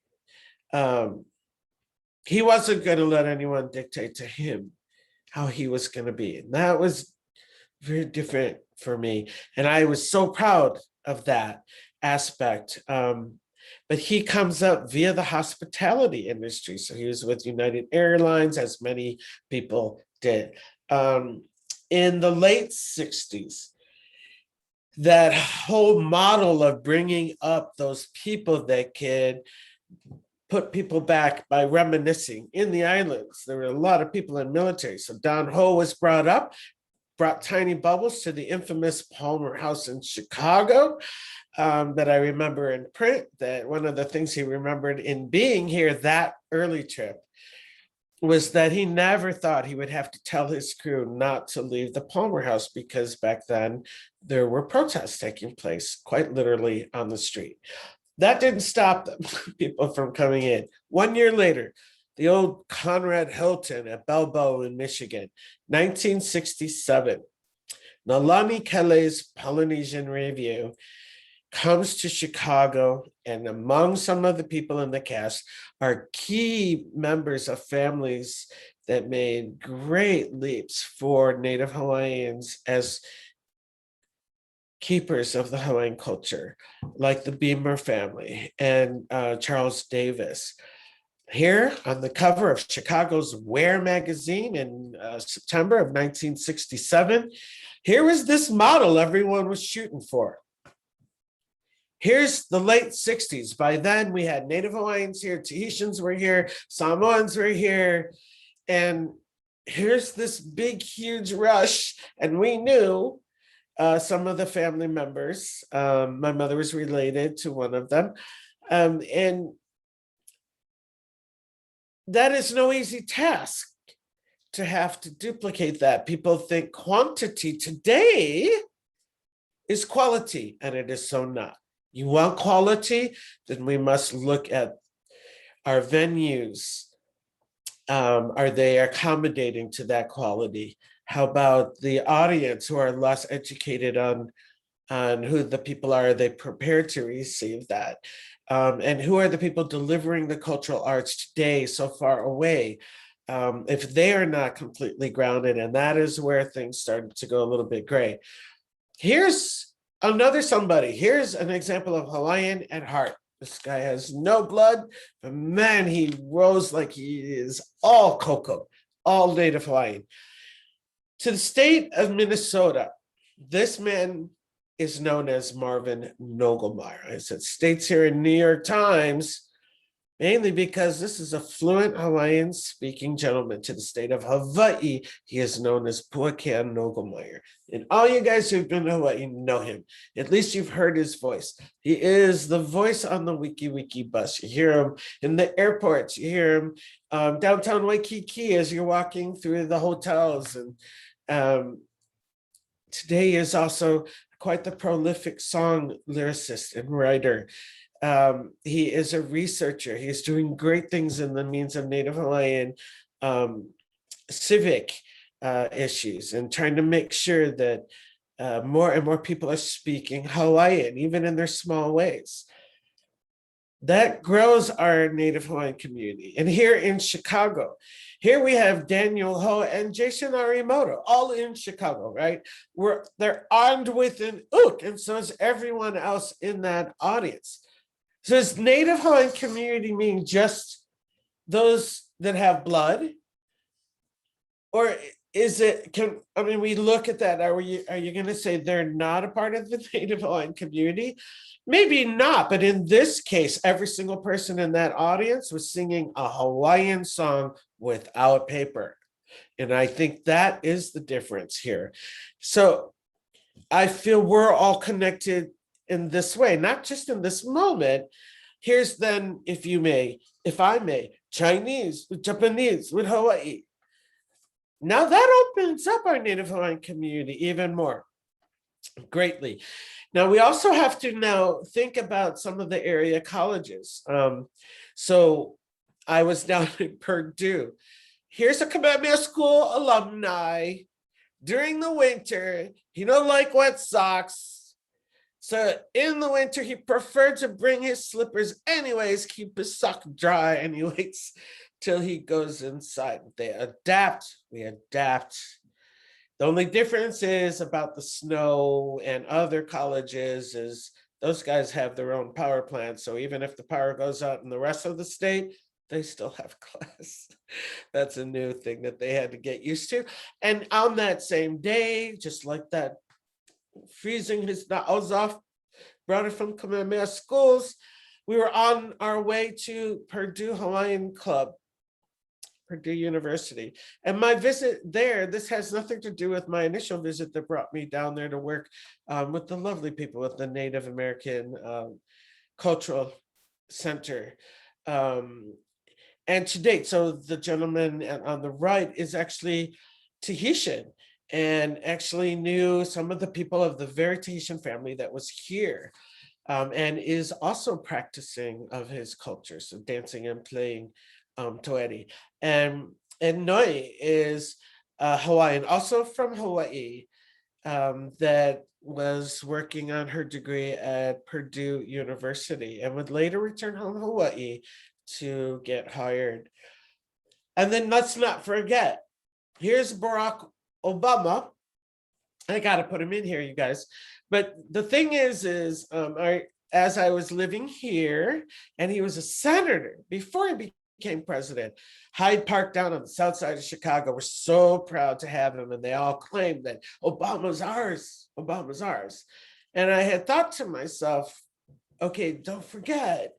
he wasn't going to let anyone dictate to him how he was going to be. And that was very different for me. And I was so proud of that aspect. But he comes up via the hospitality industry. So he was with United Airlines, as many people did. In the late 60s, that whole model of bringing up those people that could put people back by reminiscing in the islands. There were a lot of people in military. So Don Ho was brought up, brought Tiny Bubbles to the infamous Palmer House in Chicago that I remember in print. That one of the things he remembered in being here that early trip was that he never thought he would have to tell his crew not to leave the Palmer House, because back then there were protests taking place quite literally on the street. That didn't stop them, people from coming in. 1 year later, the old Conrad Hilton at Balboa in Michigan, 1967. Nalani Kele's Polynesian Review comes to Chicago, and among some of the people in the cast are key members of families that made great leaps for Native Hawaiians as keepers of the Hawaiian culture, like the Beamer family and Charles Davis. Here on the cover of Chicago's Where magazine in September of 1967, here was this model everyone was shooting for. Here's the late 60s. By then, we had Native Hawaiians here, Tahitians were here, Samoans were here, and here's this big, huge rush. And we knew some of the family members. My mother was related to one of them. And that is no easy task to have to duplicate that. People think quantity today is quality, and it is so not. You want quality, then we must look at our venues. Are they accommodating to that quality? How about the audience who are less educated on who the people are? Are they prepared to receive that? And who are the people delivering the cultural arts today so far away? If they are not completely grounded, and that is where things started to go a little bit gray. Here's another somebody. Here's an example of Hawaiian at heart. This guy has no blood, but man, he rose like he is all Coco, all Native Hawaiian. To the state of Minnesota, this man is known as Marvin Nogelmeyer. As it states here in New York Times, mainly because this is a fluent Hawaiian speaking gentleman. To the state of Hawaii, he is known as Puakea Nogelmeyer. And all you guys who've been to Hawaii know him. At least you've heard his voice. He is the voice on the Wiki Wiki bus. You hear him in the airports. You hear him downtown Waikiki as you're walking through the hotels. And today he is also quite the prolific song lyricist and writer. He is a researcher. He's doing great things in the means of Native Hawaiian civic issues, and trying to make sure that more and more people are speaking Hawaiian, even in their small ways. That grows our Native Hawaiian community. And here in Chicago, here we have Daniel Ho and Jason Arimoto, all in Chicago, right? They're armed with an ook, and so is everyone else in that audience. So does Native Hawaiian community mean just those that have blood? Or is it, we look at that, are you going to say they're not a part of the Native Hawaiian community? Maybe not, but in this case, every single person in that audience was singing a Hawaiian song without paper. And I think that is the difference here. So I feel we're all connected in this way, not just in this moment. Here's then, if I may, Chinese with Japanese with Hawaii. Now that opens up our Native Hawaiian community even more greatly. Now we also have to now think about some of the area colleges. So I was down in Purdue. Here's a Kamehameha School alumni. During the winter, he don't like wet socks. So in the winter, he preferred to bring his slippers anyways, keep his sock dry, and he waits till he goes inside. They adapt, we adapt. The only difference is about the snow and other colleges is those guys have their own power plant. So even if the power goes out in the rest of the state, they still have class. That's a new thing that they had to get used to. And on that same day, just like that, freezing his nose off, brought it from Kamehameha schools, we were on our way to Purdue Hawaiian Club, Purdue University. And my visit there, this has nothing to do with my initial visit that brought me down there to work with the lovely people with the Native American Cultural Center. And to date, so the gentleman on the right is actually Tahitian and actually knew some of the people of the very Tahitian family that was here, and is also practicing of his culture, so dancing and playing toeri. And Noi is Hawaiian, also from Hawaii, that was working on her degree at Purdue University and would later return home to Hawaii to get hired. And then let's not forget, here's Barack Obama. I got to put him in here, you guys. But the thing is as I was living here, and he was a senator before he became president, Hyde Park down on the south side of Chicago, we're so proud to have him. And they all claimed that Obama's ours, Obama's ours. And I had thought to myself, okay, don't forget,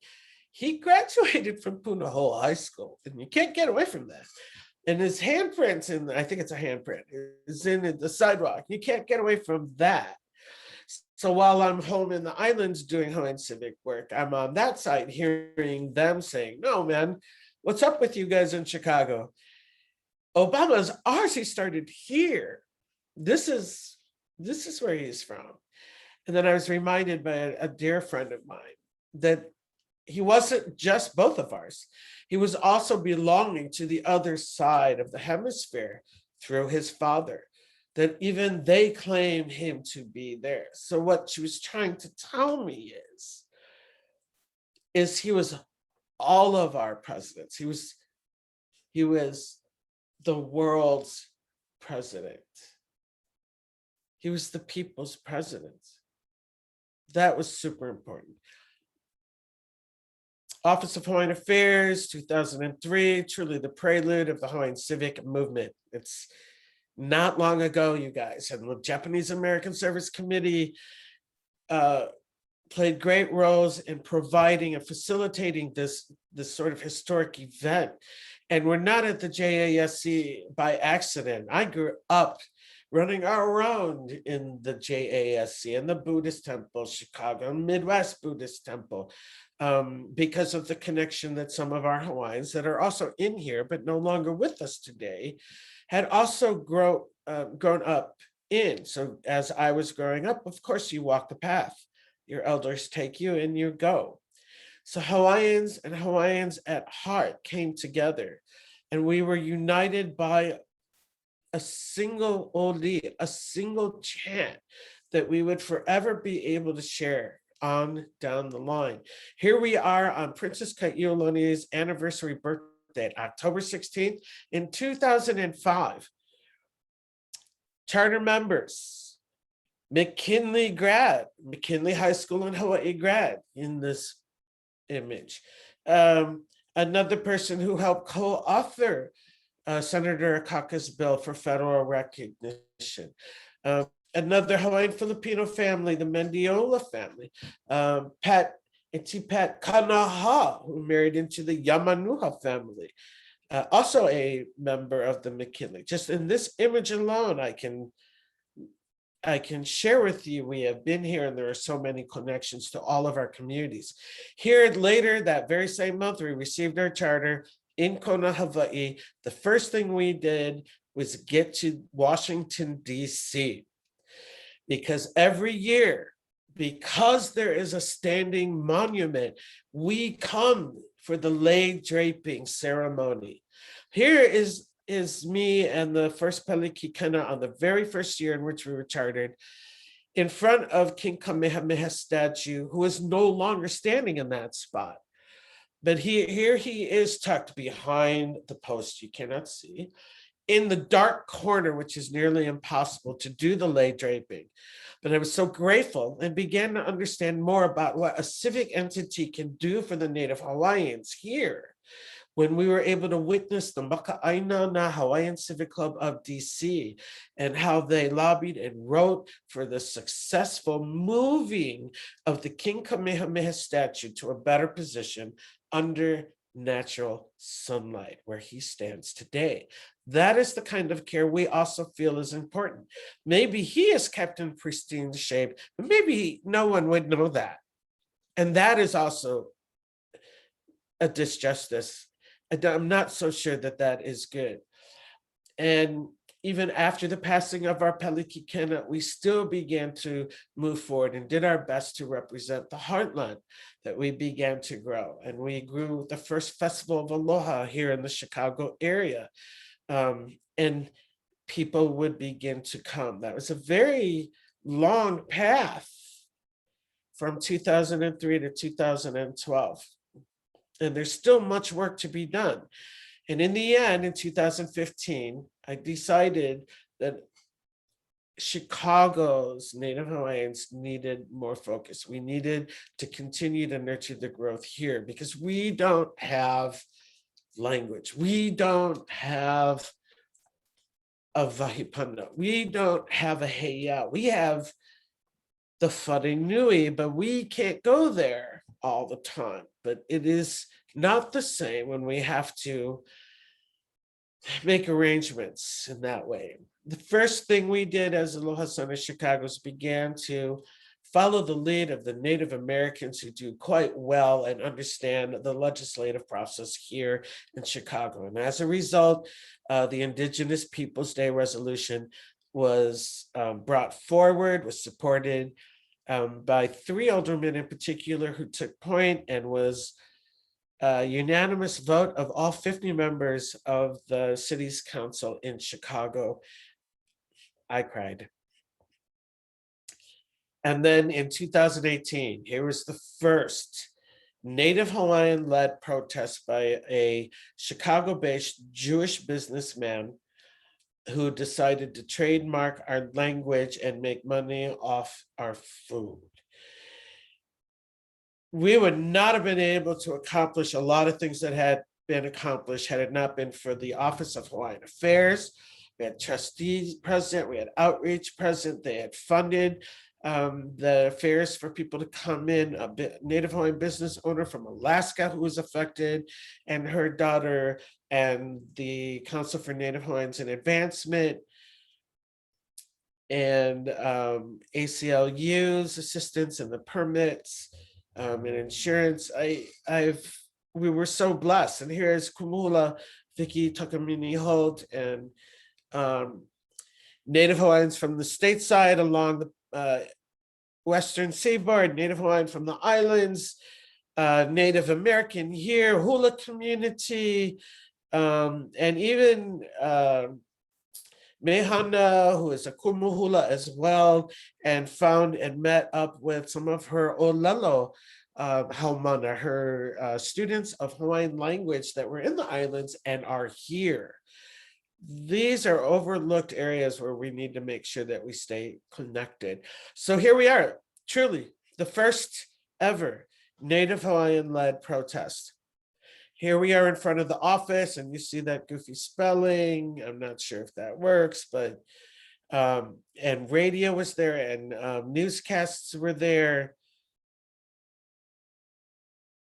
he graduated from Punahou High School, and you can't get away from that. And his handprints in, I think it's a handprint, is in the sidewalk. You can't get away from that. So while I'm home in the islands doing Hawaiian Civic work, I'm on that side hearing them saying, no, man, what's up with you guys in Chicago? Obama's ours, he started here. This is where he's from. And then I was reminded by a dear friend of mine that he wasn't just both of ours. He was also belonging to the other side of the hemisphere through his father, that even they claim him to be there. So what she was trying to tell me is he was all of our presidents. He was the world's president. He was the people's president. That was super important. Office of Hawaiian Affairs, 2003, truly the prelude of the Hawaiian Civic movement. It's not long ago, you guys, and the Japanese American Service Committee played great roles in providing and facilitating this sort of historic event. And we're not at the JASC by accident. I grew up running around in the JASC and the Buddhist Temple, Chicago, Midwest Buddhist Temple, because of the connection that some of our Hawaiians that are also in here, but no longer with us today, had also grown up in. So as I was growing up, of course, you walk the path. Your elders take you and you go. So Hawaiians and Hawaiians at heart came together, and we were united by a single oli, a single chant that we would forever be able to share on down the line. Here we are on Princess Kai'olani's anniversary birthday, October 16th in 2005. Charter members, McKinley grad, McKinley High School in Hawaii grad in this image. Another person who helped co-author Senator Akaka's bill for federal recognition. Another Hawaiian Filipino family, the Mendiola family. Pat Kanaha, who married into the Yamanuha family. Also a member of the McKinley. Just in this image alone, I can share with you, we have been here and there are so many connections to all of our communities. Here later that very same month, we received our charter in Kona, Hawaii. The first thing we did was get to Washington, D.C. Because every year, because there is a standing monument, we come for the lei draping ceremony. Here is me and the first Pelikikana on the very first year in which we were chartered, in front of King Kamehameha's statue, who is no longer standing in that spot. But here he is tucked behind the post you cannot see, in the dark corner, which is nearly impossible to do the lei draping. But I was so grateful and began to understand more about what a civic entity can do for the Native Hawaiians here, when we were able to witness the Maka'aina na Hawaiian Civic Club of DC and how they lobbied and wrote for the successful moving of the King Kamehameha statue to a better position under natural sunlight where he stands today. That is the kind of care we also feel is important. Maybe he is kept in pristine shape, but maybe no one would know that. And that is also a disjustice. I'm not so sure that that is good. And even after the passing of our Pelikikena, we still began to move forward and did our best to represent the heartland that we began to grow. And we grew the first Festival of Aloha here in the Chicago area. And people would begin to come. That was a very long path from 2003 to 2012. And there's still much work to be done. And in the end, in 2015, I decided that Chicago's Native Hawaiians needed more focus. We needed to continue to nurture the growth here because we don't have language. We don't have a Vahipana. We don't have a Heya. We have the Whare Nui, but we can't go there all the time. But it is not the same when we have to make arrangements in that way. The first thing we did as Aloha Center Chicago began to follow the lead of the Native Americans who do quite well and understand the legislative process here in Chicago. And as a result, the Indigenous Peoples' Day resolution was brought forward, was supported by 3 aldermen in particular who took point and was a unanimous vote of all 50 members of the city's council in Chicago. I cried. And then in 2018, here was the first Native Hawaiian-led protest by a Chicago-based Jewish businessman who decided to trademark our language and make money off our food. We would not have been able to accomplish a lot of things that had been accomplished had it not been for the Office of Hawaiian Affairs. We had trustees present, we had outreach present, they had funded the fairs for people to come in. A Native Hawaiian business owner from Alaska who was affected, and her daughter, and the Council for Native Hawaiians in Advancement, and ACLU's assistance and the permits and insurance. We were so blessed. And here's Kumula, Vicky Takamini Holt, and Native Hawaiians from the stateside along the Western Seaboard, Native Hawaiian from the islands, Native American here, hula community, and even Mehana, who is a kumuhula as well, and found and met up with some of her Olelo haumana, her students of Hawaiian language that were in the islands and are here. These are overlooked areas where we need to make sure that we stay connected. So here we are, truly the first ever Native Hawaiian-led protest. Here we are in front of the office, and you see that goofy spelling. I'm not sure if that works, but and radio was there, and newscasts were there.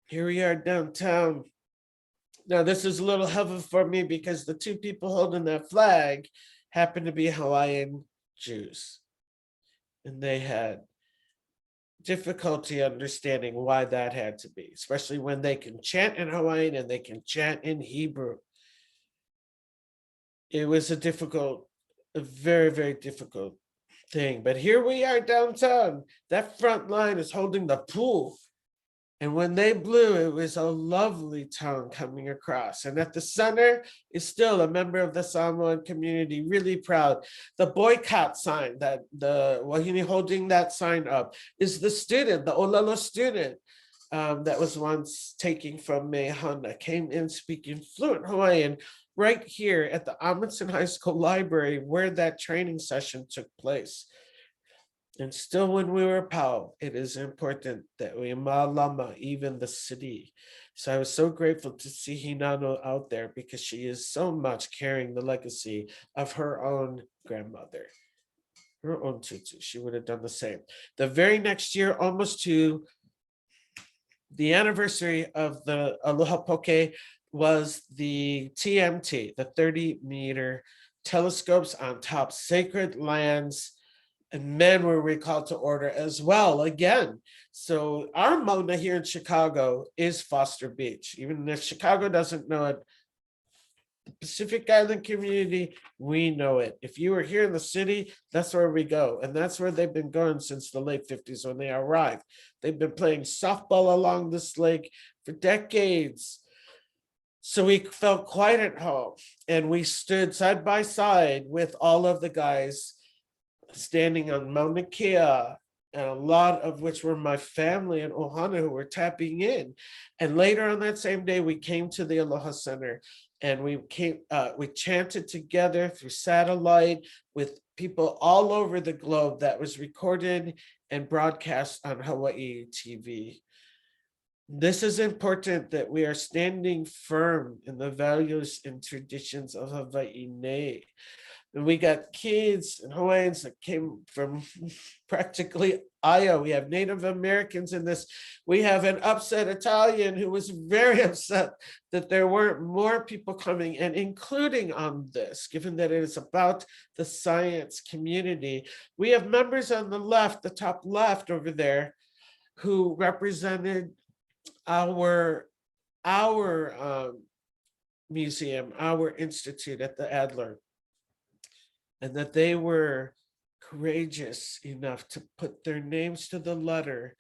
Here we are downtown. Now, this is a little heavy for me because the 2 people holding that flag happen to be Hawaiian Jews. And they had difficulty understanding why that had to be, especially when they can chant in Hawaiian and they can chant in Hebrew. It was a very, very difficult thing. But here we are downtown. That front line is holding the pool. And when they blew, it was a lovely tone coming across. And at the center is still a member of the Samoan community, really proud. The boycott sign, that the Wahine holding that sign up, is the student, the Olelo student that was once taking from Mehana, came in speaking fluent Hawaiian right here at the Amundsen High School library where that training session took place. And still when we were POW, it is important that we malama even the city. So I was so grateful to see Hinano out there because she is so much carrying the legacy of her own grandmother, her own tutu. She would have done the same. The very next year, almost to the anniversary of the Aloha Poke, was the TMT, the 30-meter telescopes on top sacred lands. And men were recalled to order as well again. So our Mauna here in Chicago is Foster Beach. Even if Chicago doesn't know it, the Pacific Island community, we know it. If you were here in the city, that's where we go. And that's where they've been going since the late 50s when they arrived. They've been playing softball along this lake for decades. So we felt quite at home, and we stood side by side with all of the guys standing on Mauna Kea, and a lot of which were my family in Ohana who were tapping in. And later on that same day, we came to the Aloha Center, and we chanted together through satellite with people all over the globe. That was recorded and broadcast on Hawaii TV. This is important, that we are standing firm in the values and traditions of Hawaii. And we got kids and Hawaiians that came from practically Iowa. We have Native Americans in this. We have an upset Italian who was very upset that there weren't more people coming and including on this, given that it is about the science community. We have members on the left, the top left over there, who represented our museum, our institute at the Adler, and that they were courageous enough to put their names to the letter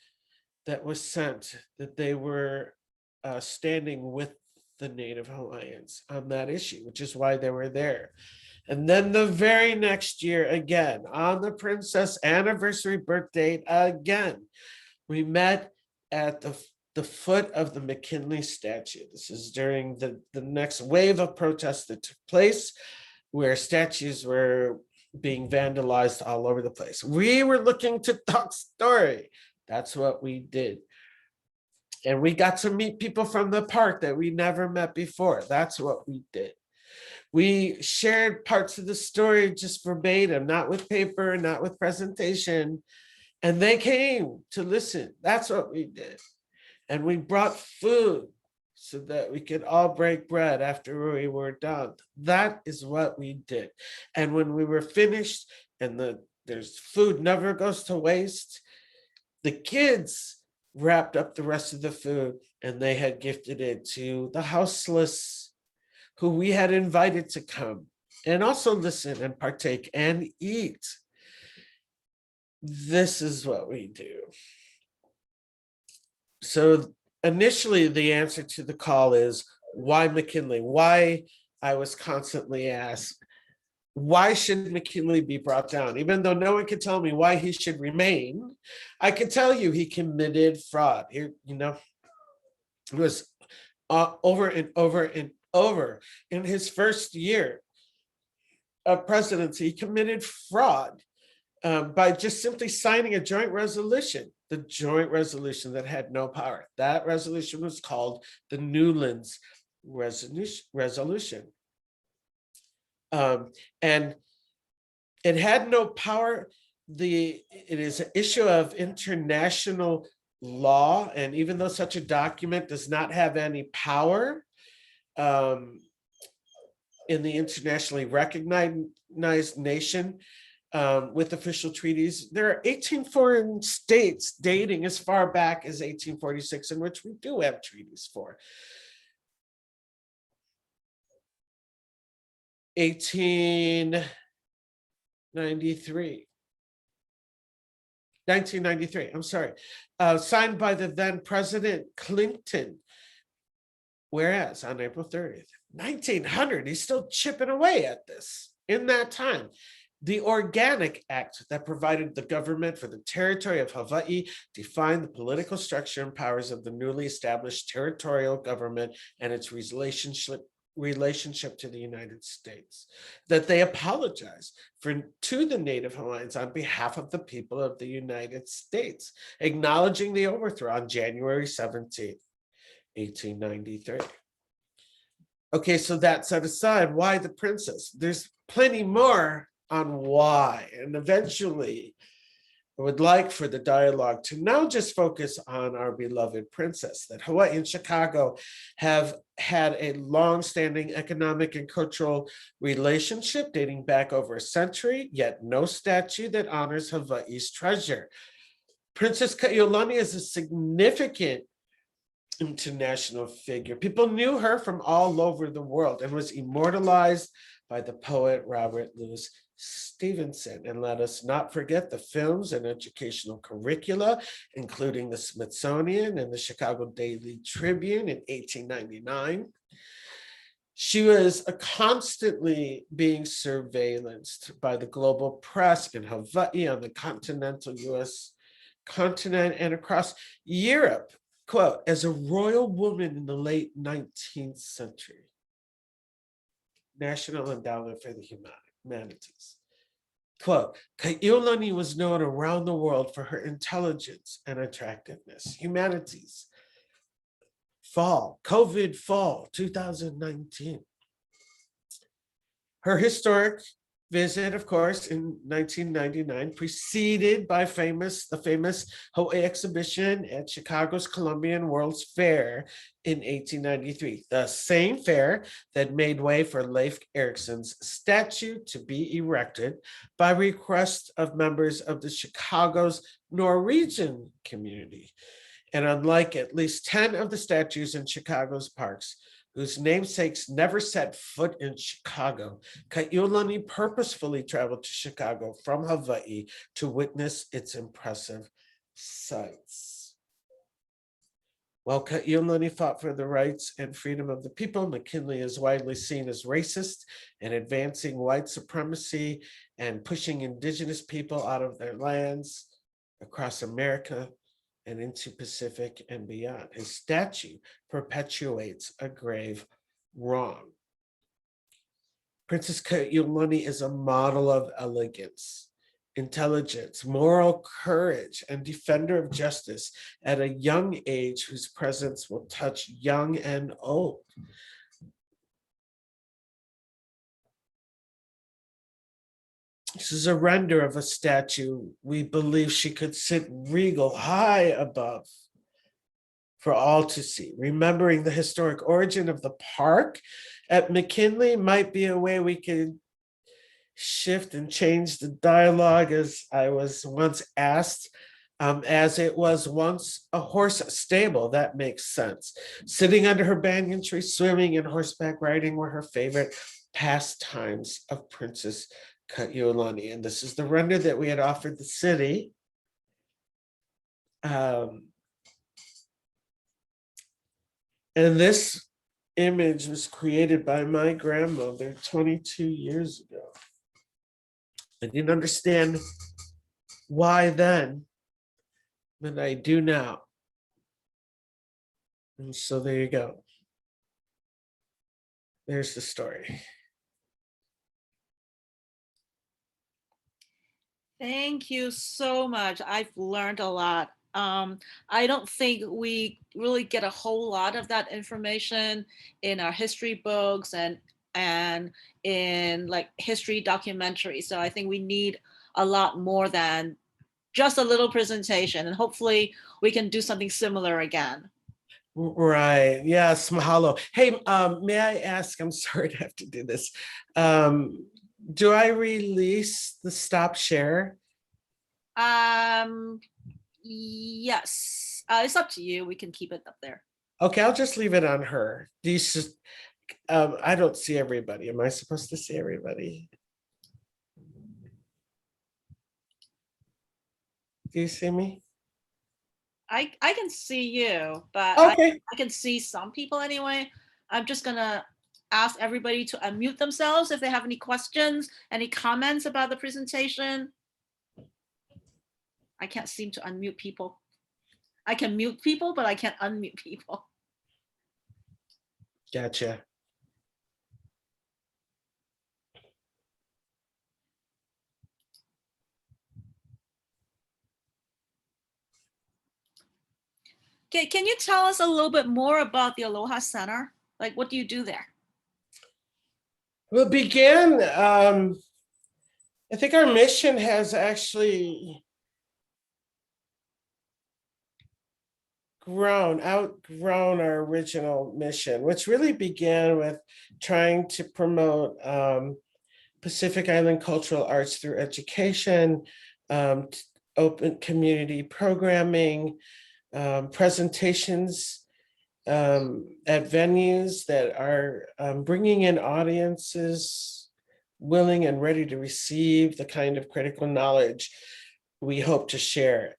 that was sent, that they were standing with the Native Hawaiians on that issue, which is why they were there. And then the very next year, again, on the princess anniversary birth date, again, we met at the foot of the McKinley statue. This is during the next wave of protests that took place, where statues were being vandalized all over the place. We were looking to talk story. That's what we did. And we got to meet people from the park that we never met before. That's what we did. We shared parts of the story just verbatim, not with paper, not with presentation. And they came to listen. That's what we did. And we brought food so that we could all break bread after we were done. That is what we did. And when we were finished, and there's food never goes to waste, the kids wrapped up the rest of the food and they had gifted it to the houseless who we had invited to come and also listen and partake and eat. This is what we do. So initially, the answer to the call is, why McKinley? Why, I was constantly asked, why should McKinley be brought down? Even though no one could tell me why he should remain, I can tell you he committed fraud. Here, it was over and over and over. In his first year of presidency, he committed fraud by just simply signing a joint resolution. The joint resolution that had no power. That resolution was called the Newlands resolution. And it had no power. It is an issue of international law. And even though such a document does not have any power in the internationally recognized nation, with official treaties, there are 18 foreign states dating as far back as 1846, in which we do have treaties for. 1993, I'm sorry, signed by the then President Clinton. Whereas on April 30th, 1900, he's still chipping away at this. In that time, the Organic Act that provided the government for the territory of Hawaii defined the political structure and powers of the newly established territorial government and its relationship to the United States. That they apologized to the Native Hawaiians on behalf of the people of the United States, acknowledging the overthrow on January 17th, 1893. Okay, so that set aside, why the princess? There's plenty more on why, and eventually I would like for the dialogue to now just focus on our beloved princess, that Hawaii and Chicago have had a long-standing economic and cultural relationship dating back over a century, yet no statue that honors Hawaii's treasure. Princess Kaiulani is a significant international figure. People knew her from all over the world and was immortalized by the poet Robert Louis Stevenson. And let us not forget the films and educational curricula, including the Smithsonian and the Chicago Daily Tribune in 1899. She was constantly being surveillanced by the global press in Hawaii, on the continental US continent, and across Europe, quote, as a royal woman in the late 19th century. National Endowment for the Humanities. Quote, Kaiulani was known around the world for her intelligence and attractiveness. Humanities. Fall, COVID fall, 2019. Her historic visit, of course, in 1999, preceded by the famous Hawaii exhibition at Chicago's Columbian World's Fair in 1893, the same fair that made way for Leif Erikson's statue to be erected by request of members of the Chicago's Norwegian community. And unlike at least 10 of the statues in Chicago's parks, whose namesakes never set foot in Chicago, Kaiulani purposefully traveled to Chicago from Hawaii to witness its impressive sights. While Kaiulani fought for the rights and freedom of the people, McKinley is widely seen as racist and advancing white supremacy and pushing indigenous people out of their lands across America and into Pacific and beyond. His statue perpetuates a grave wrong. Princess Kaiulani is a model of elegance, intelligence, moral courage, and defender of justice at a young age whose presence will touch young and old. This is a render of a statue we believe she could sit regal high above for all to see. Remembering the historic origin of the park at McKinley might be a way we could shift and change the dialogue, as I was once asked, as it was once a horse stable. That makes sense. Sitting under her banyan tree, swimming and horseback riding were her favorite pastimes of Princess Kaiulani. And this is the render that we had offered the city. And this image was created by my grandmother 22 years ago. I didn't understand why then, but I do now. And so there you go. There's the story. Thank you so much. I've learned a lot. I don't think we really get a whole lot of that information in our history books and in like history documentaries. So I think we need a lot more than just a little presentation, and hopefully we can do something similar again. Right. Yes. Mahalo. Hey, may I ask, I'm sorry to have to do this. Do I release the stop share? Yes, it's up to you. We can keep it up there. Okay, I'll just leave it on her. I don't see everybody. Am I supposed to see everybody? Do you see me? I can see you, but Okay. I can see some people anyway. I'm just gonna ask everybody to unmute themselves if they have any questions, any comments about the presentation. I can't seem to unmute people. I can mute people, but I can't unmute people. Gotcha. Okay, can you tell us a little bit more about the Aloha Center? Like, what do you do there? We'll begin. I think our mission has actually outgrown our original mission, which really began with trying to promote Pacific Island cultural arts through education, open community programming, presentations at venues that are bringing in audiences willing and ready to receive the kind of critical knowledge we hope to share.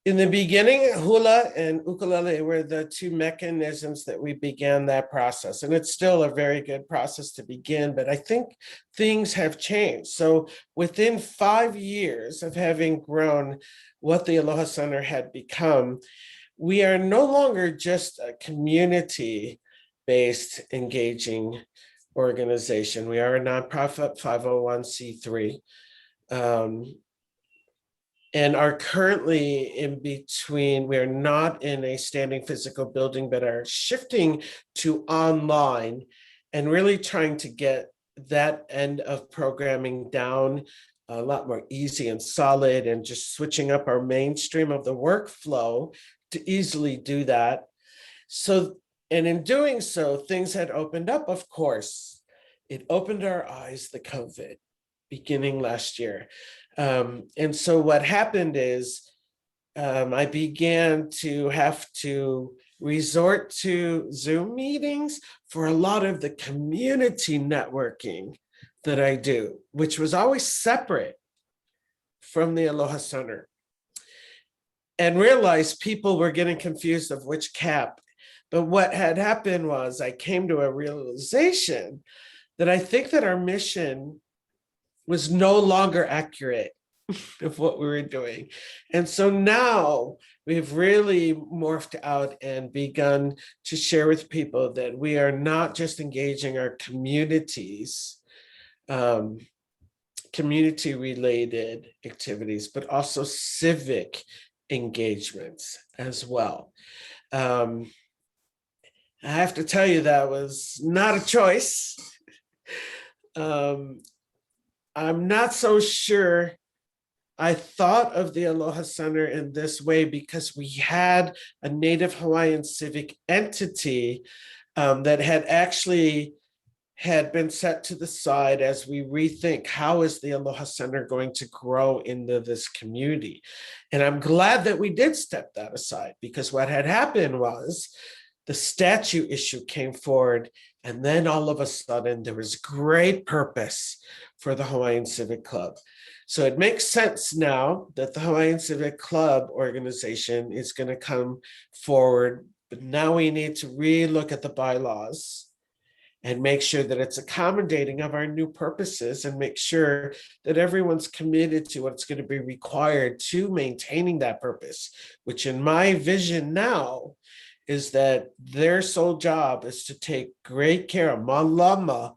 In the beginning, hula and ukulele were the two mechanisms that we began that process. And it's still a very good process to begin, but I think things have changed. So within 5 years of having grown what the Aloha Center had become, we are no longer just a community-based engaging organization. We are a nonprofit 501c3. And are currently in between, we are not in a standing physical building, but are shifting to online and really trying to get that end of programming down a lot more easy and solid, and just switching up our mainstream of the workflow to easily do that. So, and in doing so, things had opened up, of course. It opened our eyes, the COVID, beginning last year. And so what happened is I began to have to resort to Zoom meetings for a lot of the community networking that I do, which was always separate from the Aloha Center. And realized people were getting confused of which cap. But what had happened was I came to a realization that I think that our mission was no longer accurate of what we were doing. And so now we've really morphed out and begun to share with people that we are not just engaging our communities, community related activities, but also civic engagements as well. I have to tell you, that was not a choice. I'm not so sure I thought of the Aloha Center in this way because we had a Native Hawaiian civic entity that had been set to the side as we rethink how is the Aloha Center going to grow into this community. And I'm glad that we did step that aside, because what had happened was the statue issue came forward, and then all of a sudden there was great purpose for the Hawaiian Civic Club. So it makes sense now that the Hawaiian Civic Club organization is going to come forward, but now we need to relook at the bylaws and make sure that it's accommodating of our new purposes, and make sure that everyone's committed to what's going to be required to maintaining that purpose, which in my vision now is that their sole job is to take great care of Malama,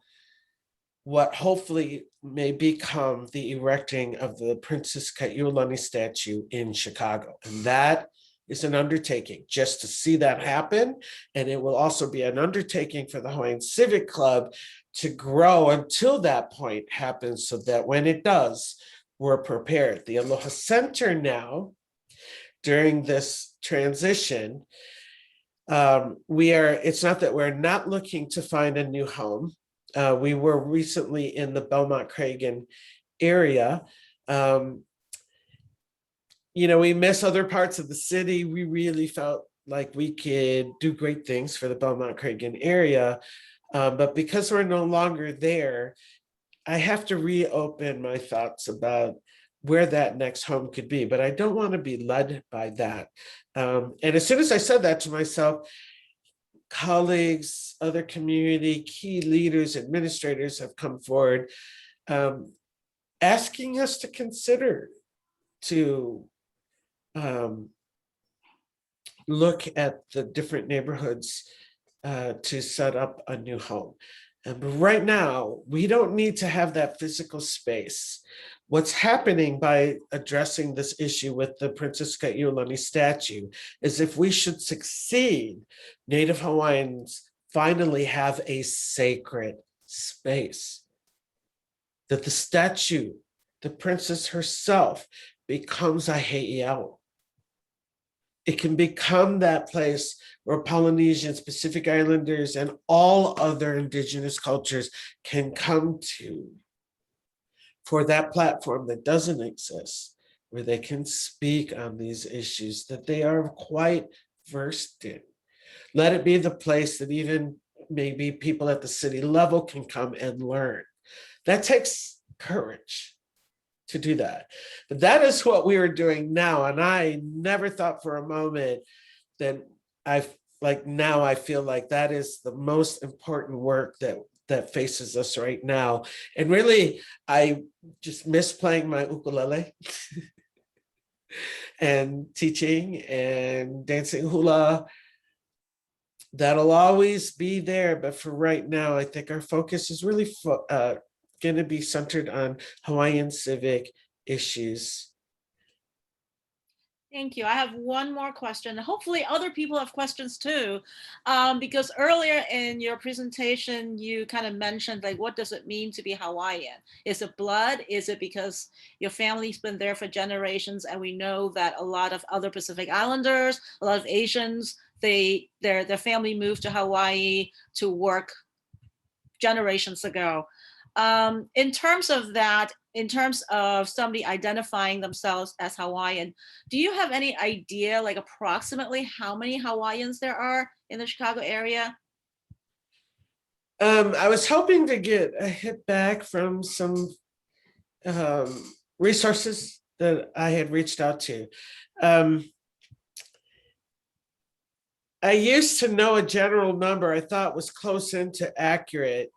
what hopefully may become the erecting of the Princess Kaiulani statue in Chicago. And that is an undertaking just to see that happen. And it will also be an undertaking for the Hawaiian Civic Club to grow until that point happens, so that when it does, we're prepared. The Aloha Center now, during this transition, it's not that we're not looking to find a new home. We were recently in the Belmont-Cragen area. We miss other parts of the city. We really felt like we could do great things for the Belmont-Cragen area. But because we're no longer there, I have to reopen my thoughts about where that next home could be. But I don't want to be led by that. And as soon as I said that to myself, colleagues, other community, key leaders, administrators have come forward, asking us to consider to look at the different neighborhoods to set up a new home. But right now, we don't need to have that physical space. What's happening by addressing this issue with the Princess Kaiulani statue is, if we should succeed, Native Hawaiians finally have a sacred space. That the statue, the princess herself, becomes a heiau. It can become that place where Polynesians, Pacific Islanders, and all other indigenous cultures can come to for that platform that doesn't exist, where they can speak on these issues that they are quite versed in. Let it be the place that even maybe people at the city level can come and learn. That takes courage to do that. But that is what we are doing now. And I never thought for a moment that now I feel like that is the most important work that faces us right now. And really, I just miss playing my ukulele and teaching and dancing hula. That'll always be there. But for right now, I think our focus is really going to be centered on Hawaiian civic issues. Thank you. I have one more question. Hopefully other people have questions too, because earlier in your presentation, you kind of mentioned like, what does it mean to be Hawaiian? Is it blood? Is it because your family's been there for generations? And we know that a lot of other Pacific Islanders, a lot of Asians, their family moved to Hawaii to work generations ago. In terms of that, in terms of somebody identifying themselves as Hawaiian, do you have any idea, like approximately how many Hawaiians there are in the Chicago area? I was hoping to get a hit back from some resources that I had reached out to. I used to know a general number I thought was close into accurate,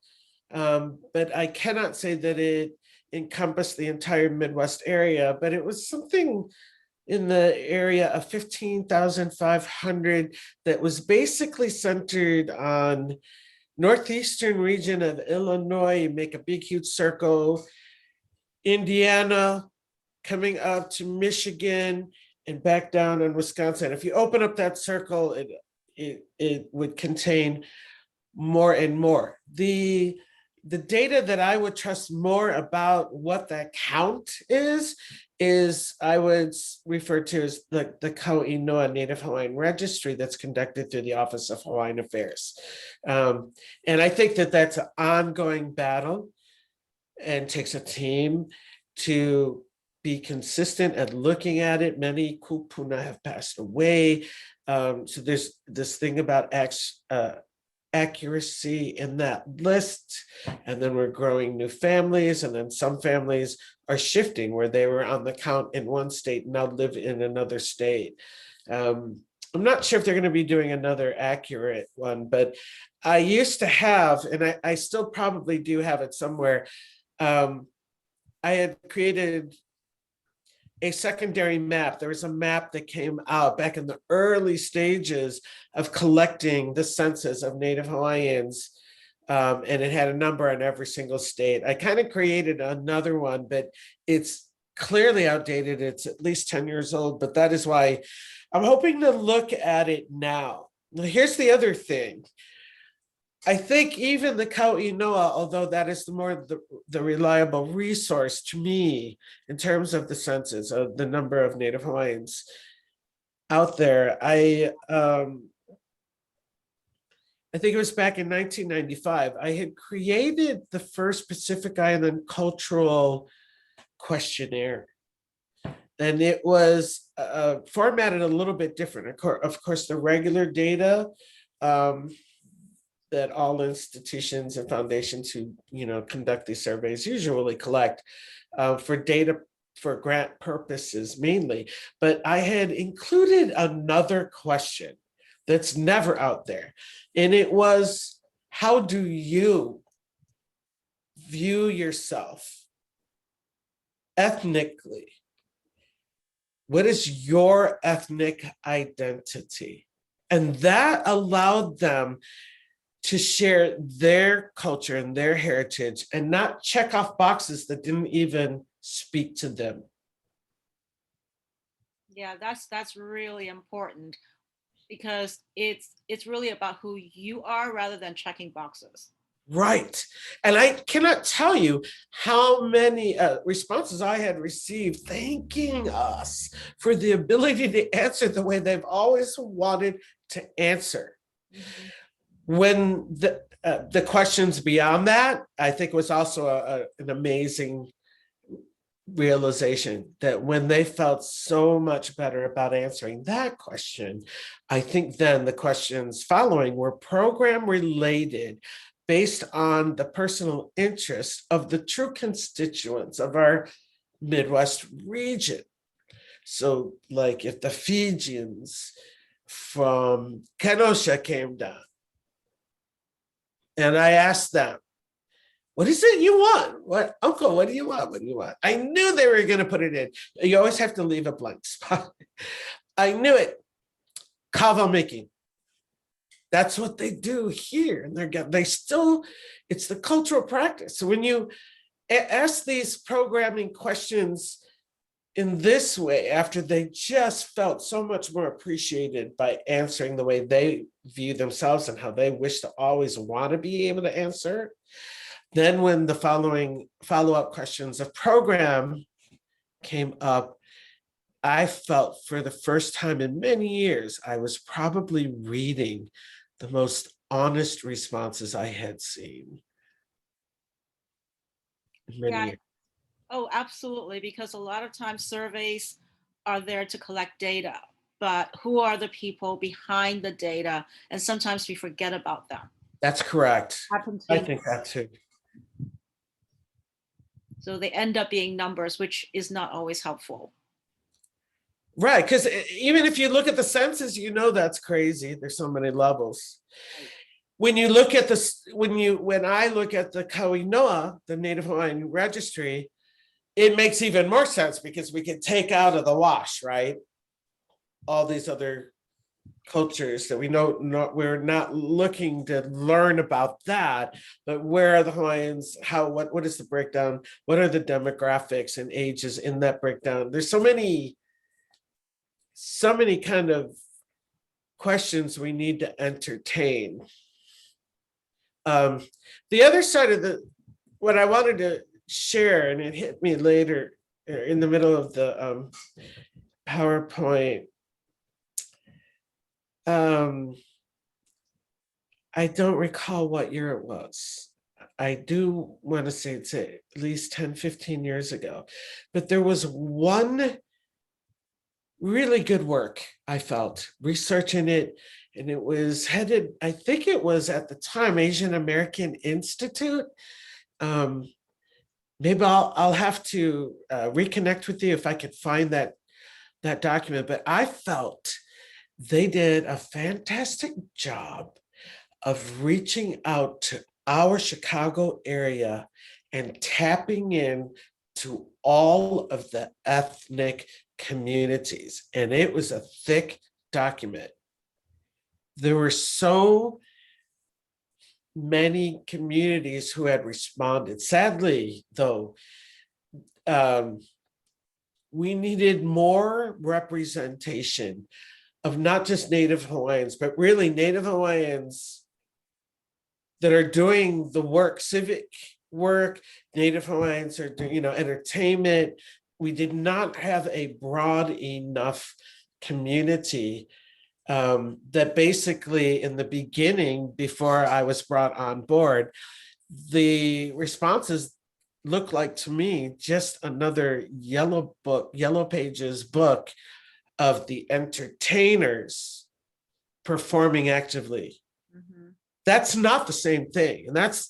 but I cannot say that it encompassed the entire Midwest area, but it was something in the area of 15,500 that was basically centered on northeastern region of Illinois. You make a big, huge circle, Indiana, coming up to Michigan and back down in Wisconsin. If you open up that circle, it would contain more and more. The data that I would trust more about what that count is I would refer to as the Kauinoa Native Hawaiian Registry that's conducted through the Office of Hawaiian Affairs. And I think that that's an ongoing battle and takes a team to be consistent at looking at it. Many kupuna have passed away. So there's this thing about accuracy in that list, and then we're growing new families, and then some families are shifting where they were on the count in one state and now live in another state. I'm not sure if they're going to be doing another accurate one, but I used to have, and I still probably do have it somewhere. I had created a secondary map. There was a map that came out back in the early stages of collecting the census of Native Hawaiians, and it had a number on every single state. I kind of created another one, but it's clearly outdated. It's at least 10 years old, but that is why I'm hoping to look at it now. Now, here's the other thing. I think even the Kauinoa, although that is the reliable resource to me in terms of the census of the number of Native Hawaiians out there, I think it was back in 1995, I had created the first Pacific Island cultural questionnaire. And it was formatted a little bit different. Of course, the regular data that all institutions and foundations who conduct these surveys usually collect for data for grant purposes mainly. But I had included another question that's never out there. And it was, how do you view yourself ethnically? What is your ethnic identity? And that allowed them to share their culture and their heritage and not check off boxes that didn't even speak to them. Yeah, that's really important, because it's really about who you are rather than checking boxes. Right. And I cannot tell you how many responses I had received thanking us for the ability to answer the way they've always wanted to answer. Mm-hmm. When the questions beyond that, I think it was also an amazing realization that when they felt so much better about answering that question, I think then the questions following were program related based on the personal interests of the true constituents of our Midwest region. So like if the Fijians from Kenosha came down and I asked them, what is it you want? What, Uncle, what do you want? What do you want? I knew they were going to put it in. You always have to leave a blank spot. I knew it. Kava making. That's what they do here. And they still, it's the cultural practice. So when you ask these programming questions in this way, after they just felt so much more appreciated by answering the way they view themselves and how they wish to always want to be able to answer, then when the following follow-up questions of program came up, I felt for the first time in many years, I was probably reading the most honest responses I had seen in many years. Oh, absolutely. Because a lot of times surveys are there to collect data, but who are the people behind the data? And sometimes we forget about them. That's correct. I think that too. So they end up being numbers, which is not always helpful. Right, because even if you look at the census, you know that's crazy. There's so many levels. When you look at this, when I look at the Kauinoa, the Native Hawaiian Registry, it makes even more sense because we can take out of the wash, right? All these other cultures that we know, we're not looking to learn about that, but where are the Hawaiians? What is the breakdown? What are the demographics and ages in that breakdown? There's so many kind of questions we need to entertain. The other side of what I wanted to share, and it hit me later in the middle of the PowerPoint. I don't recall what year it was. I do want to say it's at least 10, 15 years ago, but there was one really good work I felt researching it, and it was headed, I think it was at the time, Asian American Institute. Maybe I'll have to reconnect with you if I could find that document, but I felt they did a fantastic job of reaching out to our Chicago area and tapping in to all of the ethnic communities. And it was a thick document. There were so many communities who had responded. Sadly, though, we needed more representation of not just Native Hawaiians, but really Native Hawaiians that are doing the work, civic work. Native Hawaiians are doing, entertainment. We did not have a broad enough community that basically in the beginning, before I was brought on board, the responses looked like to me just another yellow pages book of the entertainers performing actively. Mm-hmm. That's not the same thing. And that's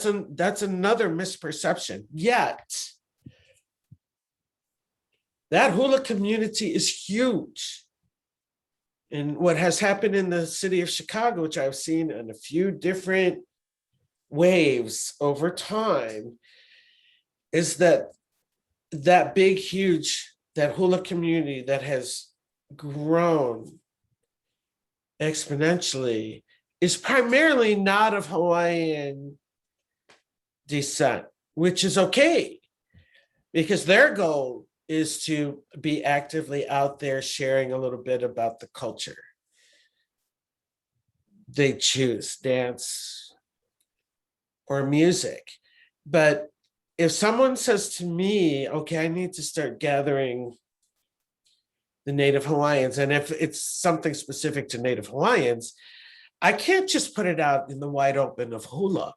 another misperception. Yet that hula community is huge. And what has happened in the city of Chicago, which I've seen in a few different waves over time, is that big, huge, that hula community that has grown exponentially is primarily not of Hawaiian descent, which is okay, because their goal is to be actively out there sharing a little bit about the culture. They choose dance or music. But if someone says to me, okay, I need to start gathering the Native Hawaiians, and if it's something specific to Native Hawaiians, I can't just put it out in the wide open of hula.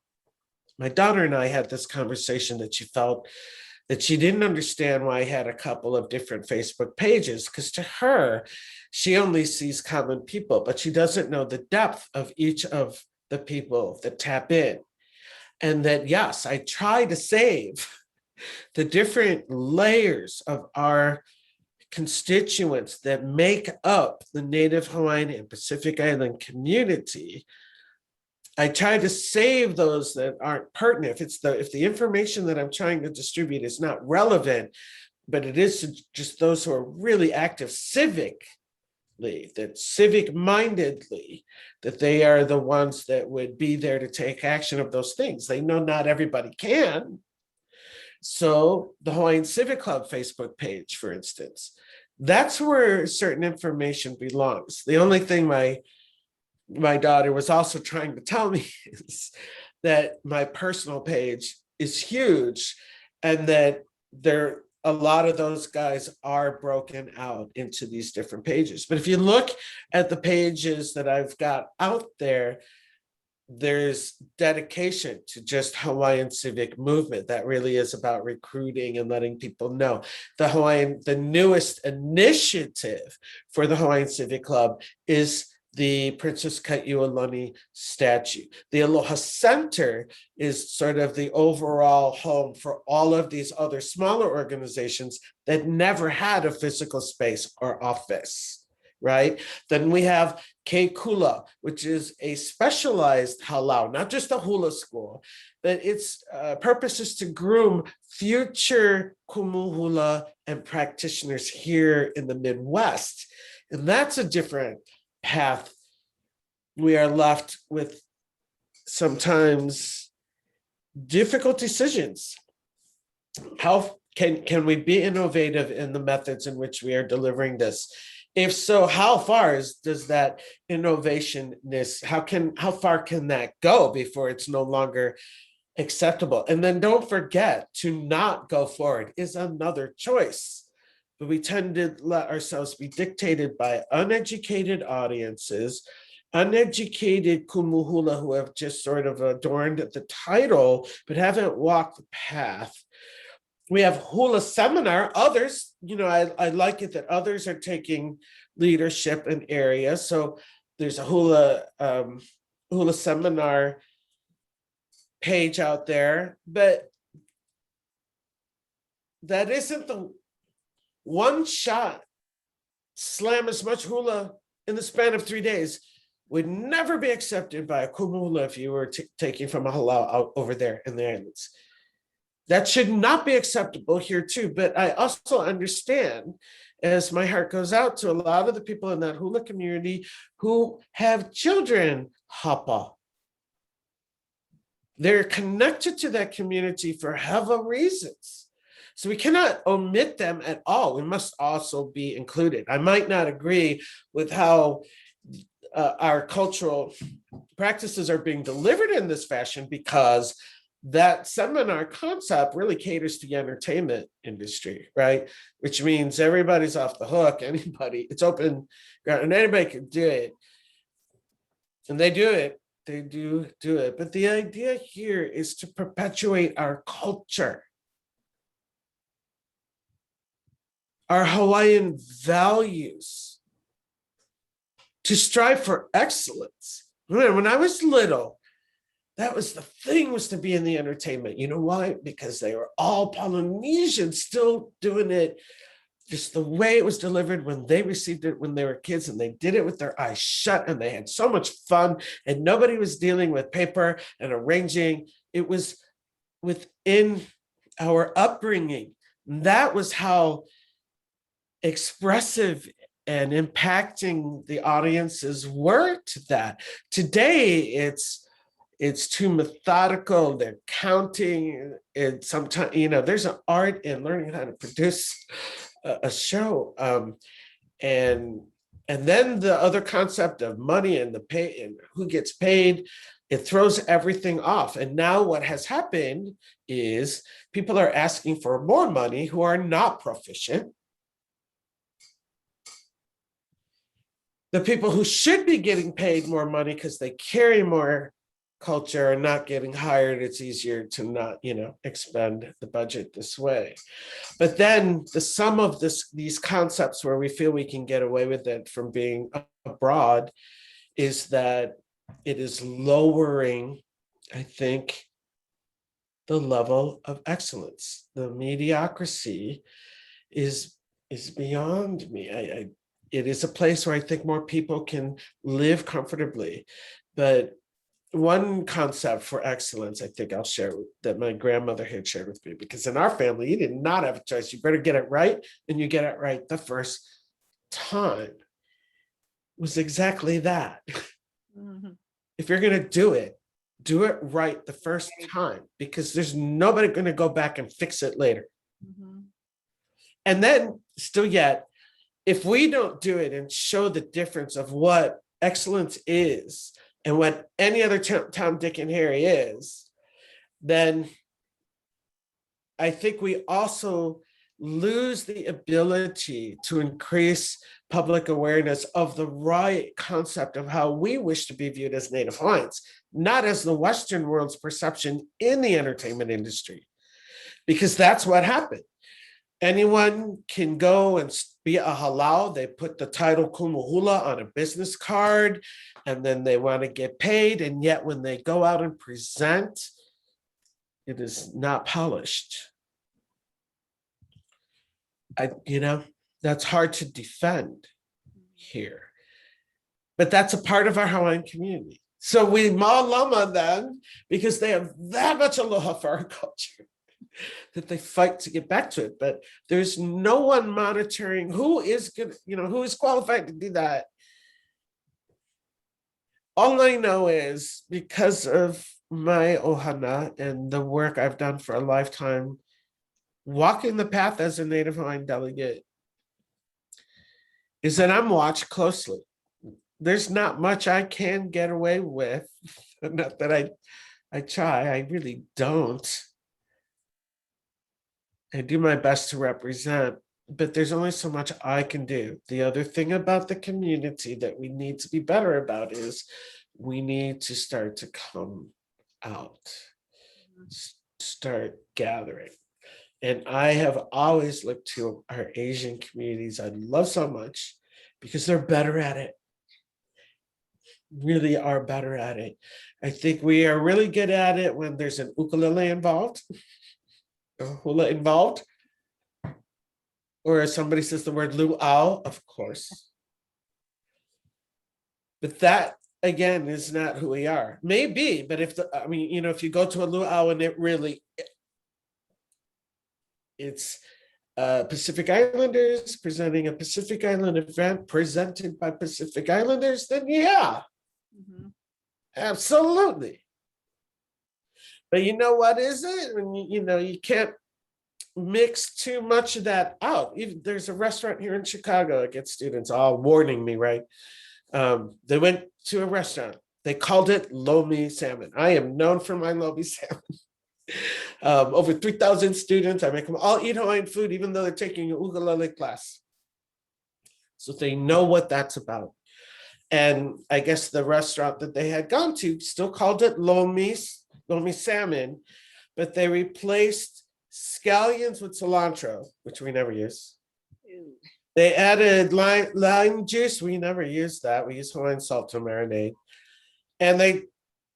My daughter and I had this conversation that she felt that she didn't understand why I had a couple of different Facebook pages, because to her, she only sees common people, but she doesn't know the depth of each of the people that tap in. And that, yes, I try to save the different layers of our constituents that make up the Native Hawaiian and Pacific Island community, I try to save those that aren't pertinent. If the information that I'm trying to distribute is not relevant, but it is just those who are really active civically, that civic-mindedly, that they are the ones that would be there to take action of those things. They know not everybody can. So the Hawaiian Civic Club Facebook page, for instance, that's where certain information belongs. The only thing my daughter was also trying to tell me is that my personal page is huge, and that a lot of those guys are broken out into these different pages. But if you look at the pages that I've got out there, there's dedication to just Hawaiian civic movement. That really is about recruiting and letting people know. The newest initiative for the Hawaiian Civic Club is the Princess Kai'ualani statue. The Aloha Center is sort of the overall home for all of these other smaller organizations that never had a physical space or office. Right? Then we have Ke Kula, which is a specialized halau, not just a hula school, but its purpose is to groom future kumu hula and practitioners here in the Midwest. And that's a different path. We are left with sometimes difficult decisions. How can we be innovative in the methods in which we are delivering this? If so, how far does that innovationness, how far can that go before it's no longer acceptable? And then don't forget, to not go forward is another choice. But we tend to let ourselves be dictated by uneducated audiences, uneducated kumuhula who have just sort of adorned the title, but haven't walked the path. We have hula seminar. Others, I like it that others are taking leadership in areas. So there's a hula seminar page out there, but that isn't the one shot slam as much hula in the span of 3 days would never be accepted by a kumuhula if you were taking from a halau out over there in the islands. That should not be acceptable here too. But I also understand, as my heart goes out to a lot of the people in that hula community who have children hapa. They're connected to that community for heva reasons. So we cannot omit them at all. We must also be included. I might not agree with how our cultural practices are being delivered in this fashion, because that seminar concept really caters to the entertainment industry, right? Which means everybody's off the hook. It's open, and anybody can do it. And they do it. They do it. But the idea here is to perpetuate our culture, our Hawaiian values, to strive for excellence. When I was little, that was the thing, was to be in the entertainment. You know why? Because they were all Polynesians still doing it just the way it was delivered when they received it when they were kids, and they did it with their eyes shut, and they had so much fun, and nobody was dealing with paper and arranging. It was within our upbringing. That was how expressive and impacting the audiences were to that. Today, it's too methodical. They're counting, and sometimes, there's an art in learning how to produce a show. And then the other concept of money and the pay and who gets paid, it throws everything off. And now what has happened is people are asking for more money who are not proficient. The people who should be getting paid more money because they carry more culture are not getting hired. It's easier to not, expend the budget this way. But then the sum of these concepts where we feel we can get away with it from being abroad is that it is lowering, I think, the level of excellence. The mediocrity is beyond me. It is a place where I think more people can live comfortably. But one concept for excellence, I think I'll share that my grandmother had shared with me, because in our family, you did not have a choice. You better get it right, and you get it right the first time. Was exactly that. Mhm. If you're going to do it right the first time, because there's nobody going to go back and fix it later. Mhm. And then still yet, if we don't do it and show the difference of what excellence is and what any other Tom, Dick, and Harry is, then I think we also lose the ability to increase public awareness of the right concept of how we wish to be viewed as Native Hawaiians, not as the Western world's perception in the entertainment industry, because that's what happened. Anyone can go and be a halau. They put the title kumuhula on a business card, and then they want to get paid. And yet when they go out and present, it is not polished. That's hard to defend here. But that's a part of our Hawaiian community. So we malama them because they have that much aloha for our culture that they fight to get back to it. But there's no one monitoring who is good, who is qualified to do that. All I know is because of my ohana and the work I've done for a lifetime, walking the path as a Native Hawaiian delegate, is that I'm watched closely. There's not much I can get away with. Not that I try, I really don't. I do my best to represent, but there's only so much I can do. The other thing about the community that we need to be better about is we need to start to come out, start gathering. And I have always looked to our Asian communities I love so much because they're better at it. Really are better at it. I think we are really good at it when there's an ukulele involved, a hula involved, or as somebody says the word luau, of course. But that again is not who we are. Maybe, but if you go to a luau and it's Pacific Islanders presenting a Pacific Island event presented by Pacific Islanders, then yeah, absolutely. But you know what is it? You can't mix too much of that out. There's a restaurant here in Chicago. I get students all warning me, right? They went to a restaurant. They called it lomi salmon. I am known for my lomi salmon. Over 3,000 students. I make them all eat Hawaiian food, even though they're taking an ukulele class. So they know what that's about. And I guess the restaurant that they had gone to still called it lomi salmon, but they replaced scallions with cilantro, which we never use. Ew. They added lime juice. We never use that. We use Hawaiian salt to marinate. And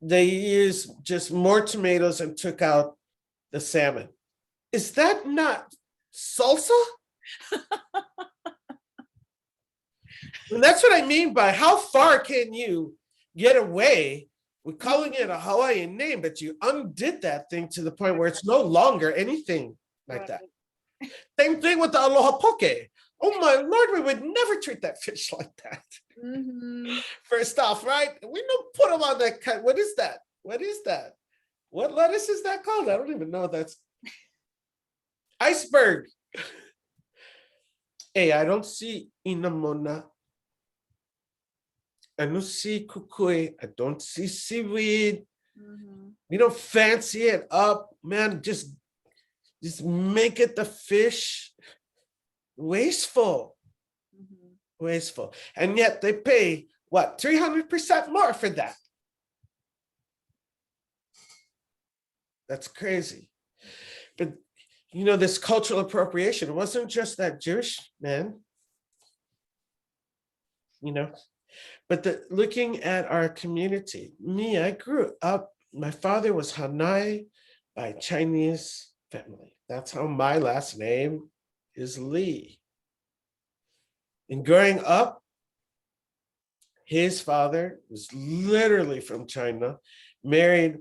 they used just more tomatoes and took out the salmon. Is that not salsa? And that's what I mean by how far can you get away with calling it a Hawaiian name, but you undid that thing to the point where it's no longer anything like that. Same thing with the aloha poke. Oh my Lord, we would never treat that fish like that. First off, right? We don't put them on that cut. What is that? What is that? What lettuce is that called? I don't even know. That's iceberg. Hey, I don't see inamona. I don't see kukui. I don't see seaweed. We don't fancy it up, man. Just make it the fish. Wasteful. Wasteful. And yet they pay what, 300% more for that. That's crazy. But this cultural appropriation, it wasn't just that Jewish man. But looking at our community, I grew up, my father was Hanai, by Chinese family. That's how my last name is Lee. And growing up, his father was literally from China, married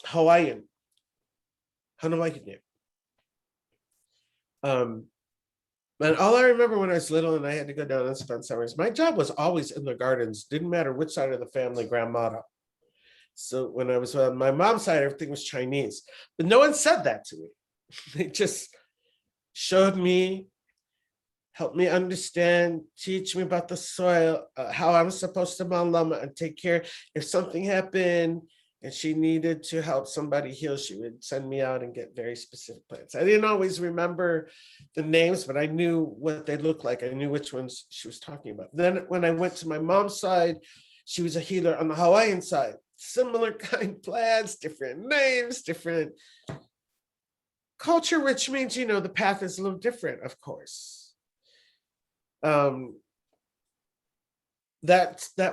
Hawaiian, Hawaiian. And all I remember when I was little and I had to go down and spend summers, my job was always in the gardens. Didn't matter which side of the family, grandmother. So when I was on my mom's side, everything was Chinese. But no one said that to me. They just showed me, helped me understand, teach me about the soil, how I was supposed to malama and take care. If something happened and she needed to help somebody heal, she would send me out and get very specific plants. I didn't always remember the names, but I knew what they looked like. I knew which ones she was talking about. Then when I went to my mom's side, she was a healer on the Hawaiian side. Similar kind plants, different names, different culture, which means, you know, the path is a little different, of course. That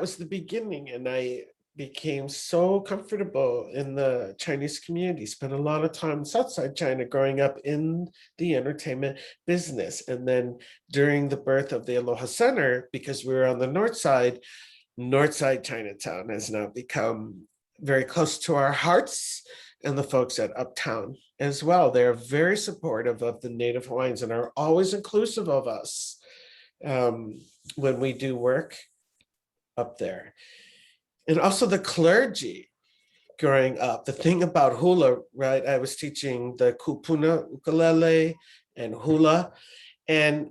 was the beginning, and I became so comfortable in the Chinese community, spent a lot of time in Southside China growing up in the entertainment business. And then during the birth of the Aloha Center, because we were on the north side Chinatown has now become very close to our hearts, and the folks at Uptown as well. They're very supportive of the Native Hawaiians and are always inclusive of us when we do work up there. And also the clergy growing up. The thing about hula, right? I was teaching the kupuna, ukulele, and hula, and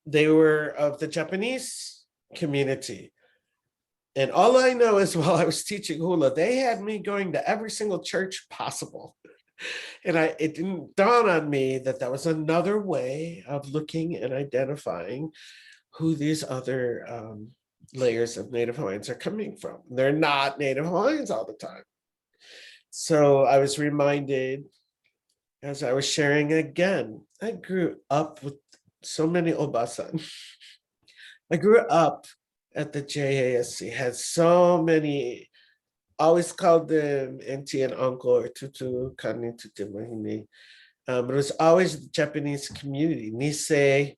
they were of the Japanese community. And all I know is while I was teaching hula, they had me going to every single church possible. And it didn't dawn on me that that was another way of looking and identifying who these other layers of Native Hawaiians are coming from. They're not Native Hawaiians all the time. So I was reminded, as I was sharing again, I grew up with so many obasan. I grew up at the JASC, had so many, always called them auntie and uncle or tutu, kani, tutu, mahine. But it was always the Japanese community, Nisei.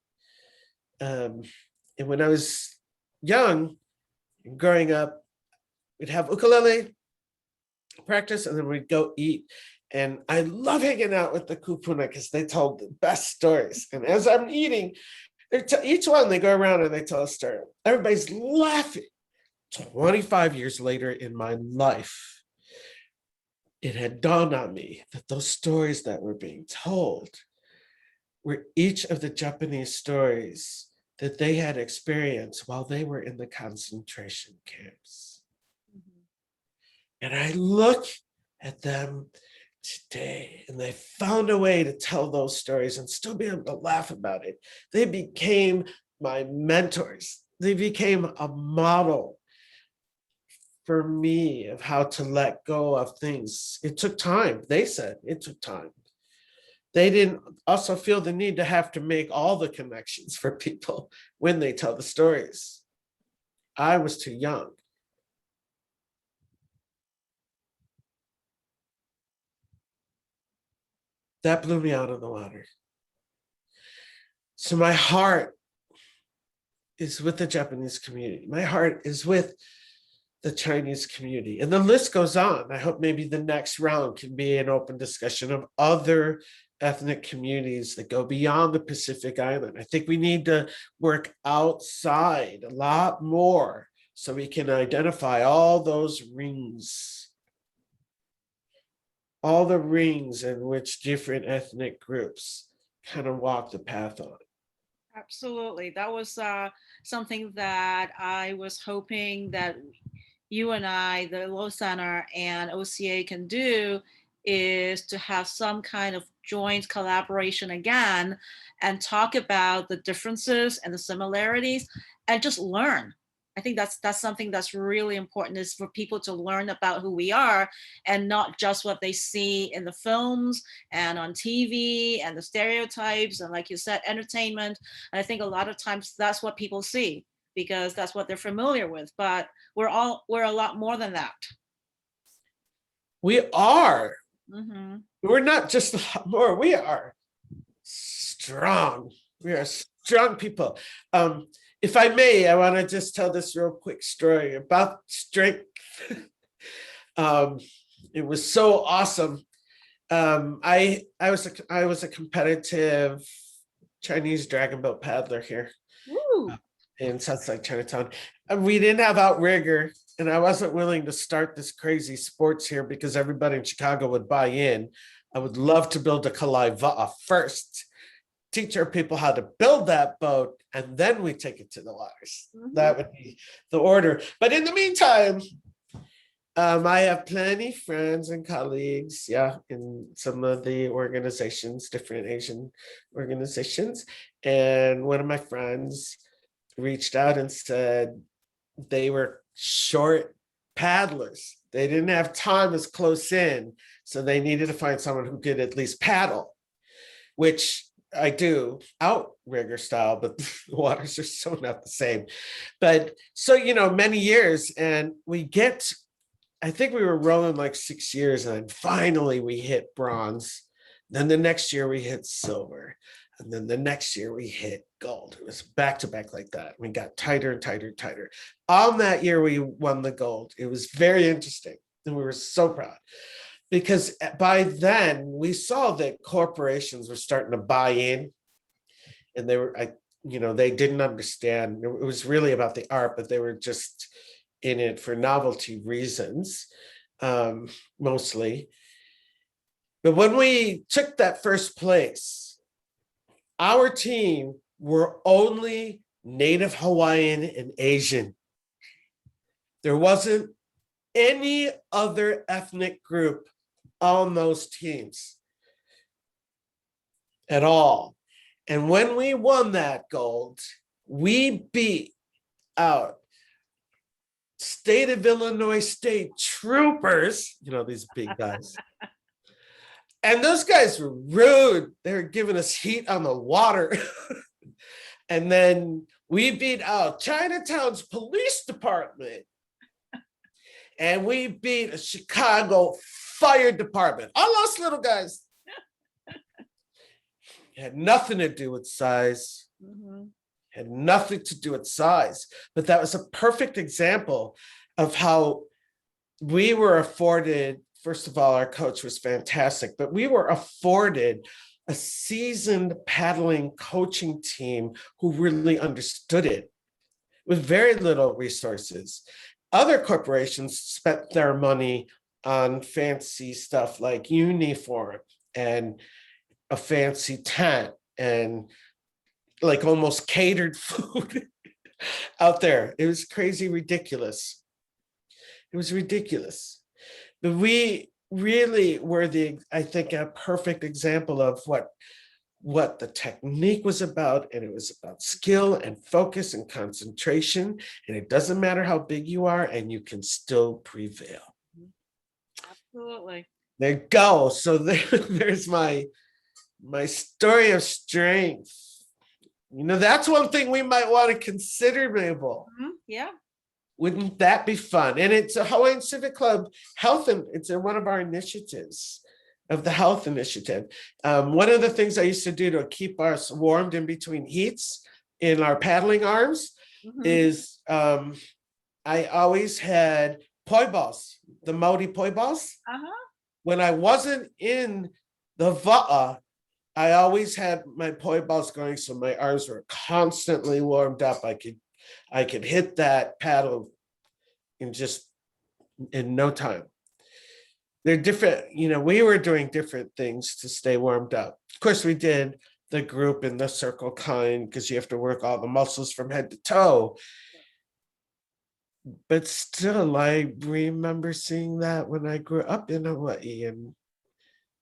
And when I was young, growing up, we'd have ukulele practice and then we'd go eat. And I love hanging out with the kupuna because they told the best stories. And as I'm eating, each one they go around and they tell a story. Everybody's laughing. 25 years later in my life, it had dawned on me that those stories that were being told were each of the Japanese stories that they had experienced while they were in the concentration camps. Mm-hmm. And I look at them today and they found a way to tell those stories and still be able to laugh about it. They became my mentors. They became a model for me of how to let go of things. It took time. They said it took time. They didn't also feel the need to have to make all the connections for people when they tell the stories. I was too young. That blew me out of the water. So my heart is with the Japanese community. My heart is with the Chinese community. And the list goes on. I hope maybe the next round can be an open discussion of other ethnic communities that go beyond the Pacific Island. I think we need to work outside a lot more so we can identify all those rings, all the rings in which different ethnic groups kind of walk the path on. Absolutely. That was something that I was hoping that you and I, the Aloha Center and OCA can do, is to have some kind of joint collaboration again and talk about the differences and the similarities and just learn. I think that's something that's really important, is for people to learn about who we are and not just what they see in the films and on TV and the stereotypes and, like you said, entertainment. And I think a lot of times that's what people see because that's what they're familiar with. But we're a lot more than that. We are. We're not just a lot more, we are strong. We are strong people. If I may, I want to just tell this real quick story about strength. It was so awesome. I was a competitive Chinese dragon boat paddler here in Southside Chinatown. And we didn't have outrigger, and I wasn't willing to start this crazy sports here because everybody in Chicago would buy in. I would love to build a kalai va'a first, teach our people how to build that boat, and then we take it to the waters. That would be the order. But in the meantime, I have plenty friends and colleagues, in some of the organizations, different Asian organizations. And one of my friends reached out and said they were short paddlers. They didn't have time as close in, so they needed to find someone who could at least paddle, which I do outrigger style, but the waters are so not the same. But so, many years, and I think we were rolling like 6 years, and finally we hit bronze. Then the next year we hit silver. And then the next year we hit gold. It was back to back like that. We got tighter and tighter and tighter. On that year, we won the gold. It was very interesting. And we were so proud because by then we saw that corporations were starting to buy in, and they didn't understand. It was really about the art, but they were just in it for novelty reasons, mostly. But when we took that first place, our team were only Native Hawaiian and Asian. There wasn't any other ethnic group on those teams at all. And when we won that gold, we beat out State of Illinois State Troopers, these big guys. And those guys were rude. They were giving us heat on the water. And then we beat out Chinatown's police department. And we beat a Chicago fire department. All those little guys. It had nothing to do with size. Had nothing to do with size. But that was a perfect example of how we were afforded. First of all, our coach was fantastic, but we were afforded a seasoned paddling coaching team who really understood it with very little resources. Other corporations spent their money on fancy stuff like uniform and a fancy tent and like almost catered food out there. It was crazy ridiculous. It was ridiculous. But we really were I think, a perfect example of what the technique was about. And it was about skill and focus and concentration. And it doesn't matter how big you are, and you can still prevail. Absolutely. There you go. So there's my story of strength. That's one thing we might want to consider, Mabel. Yeah. Wouldn't that be fun? And it's a Hawaiian Civic Club health, and it's one of our initiatives of the health initiative. One of the things I used to do to keep us warmed in between heats in our paddling arms is I always had poi balls, the Maori poi balls. When I wasn't in the va'a, I always had my poi balls going, so my arms were constantly warmed up. I could hit that paddle in no time. They're different, we were doing different things to stay warmed up. Of course, we did the group in the circle kind because you have to work all the muscles from head to toe. But still, I remember seeing that when I grew up in Hawaii and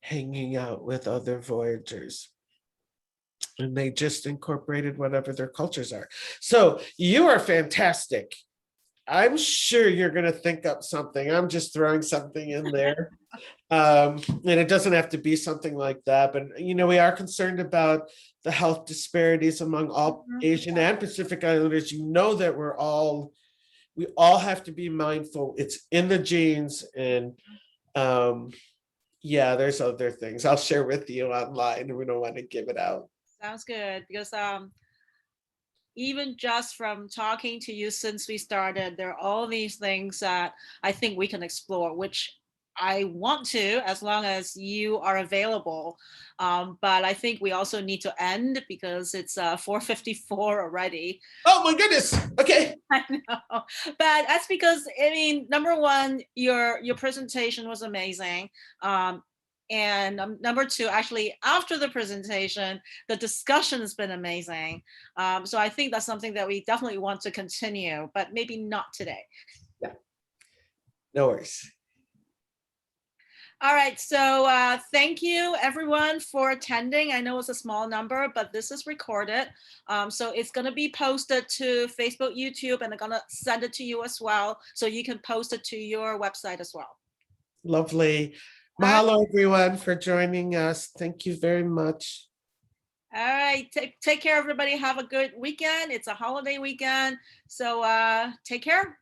hanging out with other voyagers. And they just incorporated whatever their cultures are. So you are fantastic. I'm sure you're going to think up something. I'm just throwing something in there. And it doesn't have to be something like that. But, we are concerned about the health disparities among all Asian and Pacific Islanders. That we all have to be mindful. It's in the genes. And Yeah, there's other things I'll share with you online. We don't want to give it out. Sounds good, because even just from talking to you since we started, there are all these things that I think we can explore, which I want to, as long as you are available. But I think we also need to end because it's 4:54 already. Oh my goodness. Okay. I know, but that's because, I mean, number one, your presentation was amazing. And number two, actually, after the presentation, the discussion has been amazing. So I think that's something that we definitely want to continue, but maybe not today. Yeah. No worries. All right, so thank you everyone for attending. I know it's a small number, but this is recorded. So it's gonna be posted to Facebook, YouTube, and I'm gonna send it to you as well. So you can post it to your website as well. Lovely. All right. Mahalo, everyone, for joining us. Thank you very much. All right, take care, everybody. Have a good weekend. It's a holiday weekend. So take care.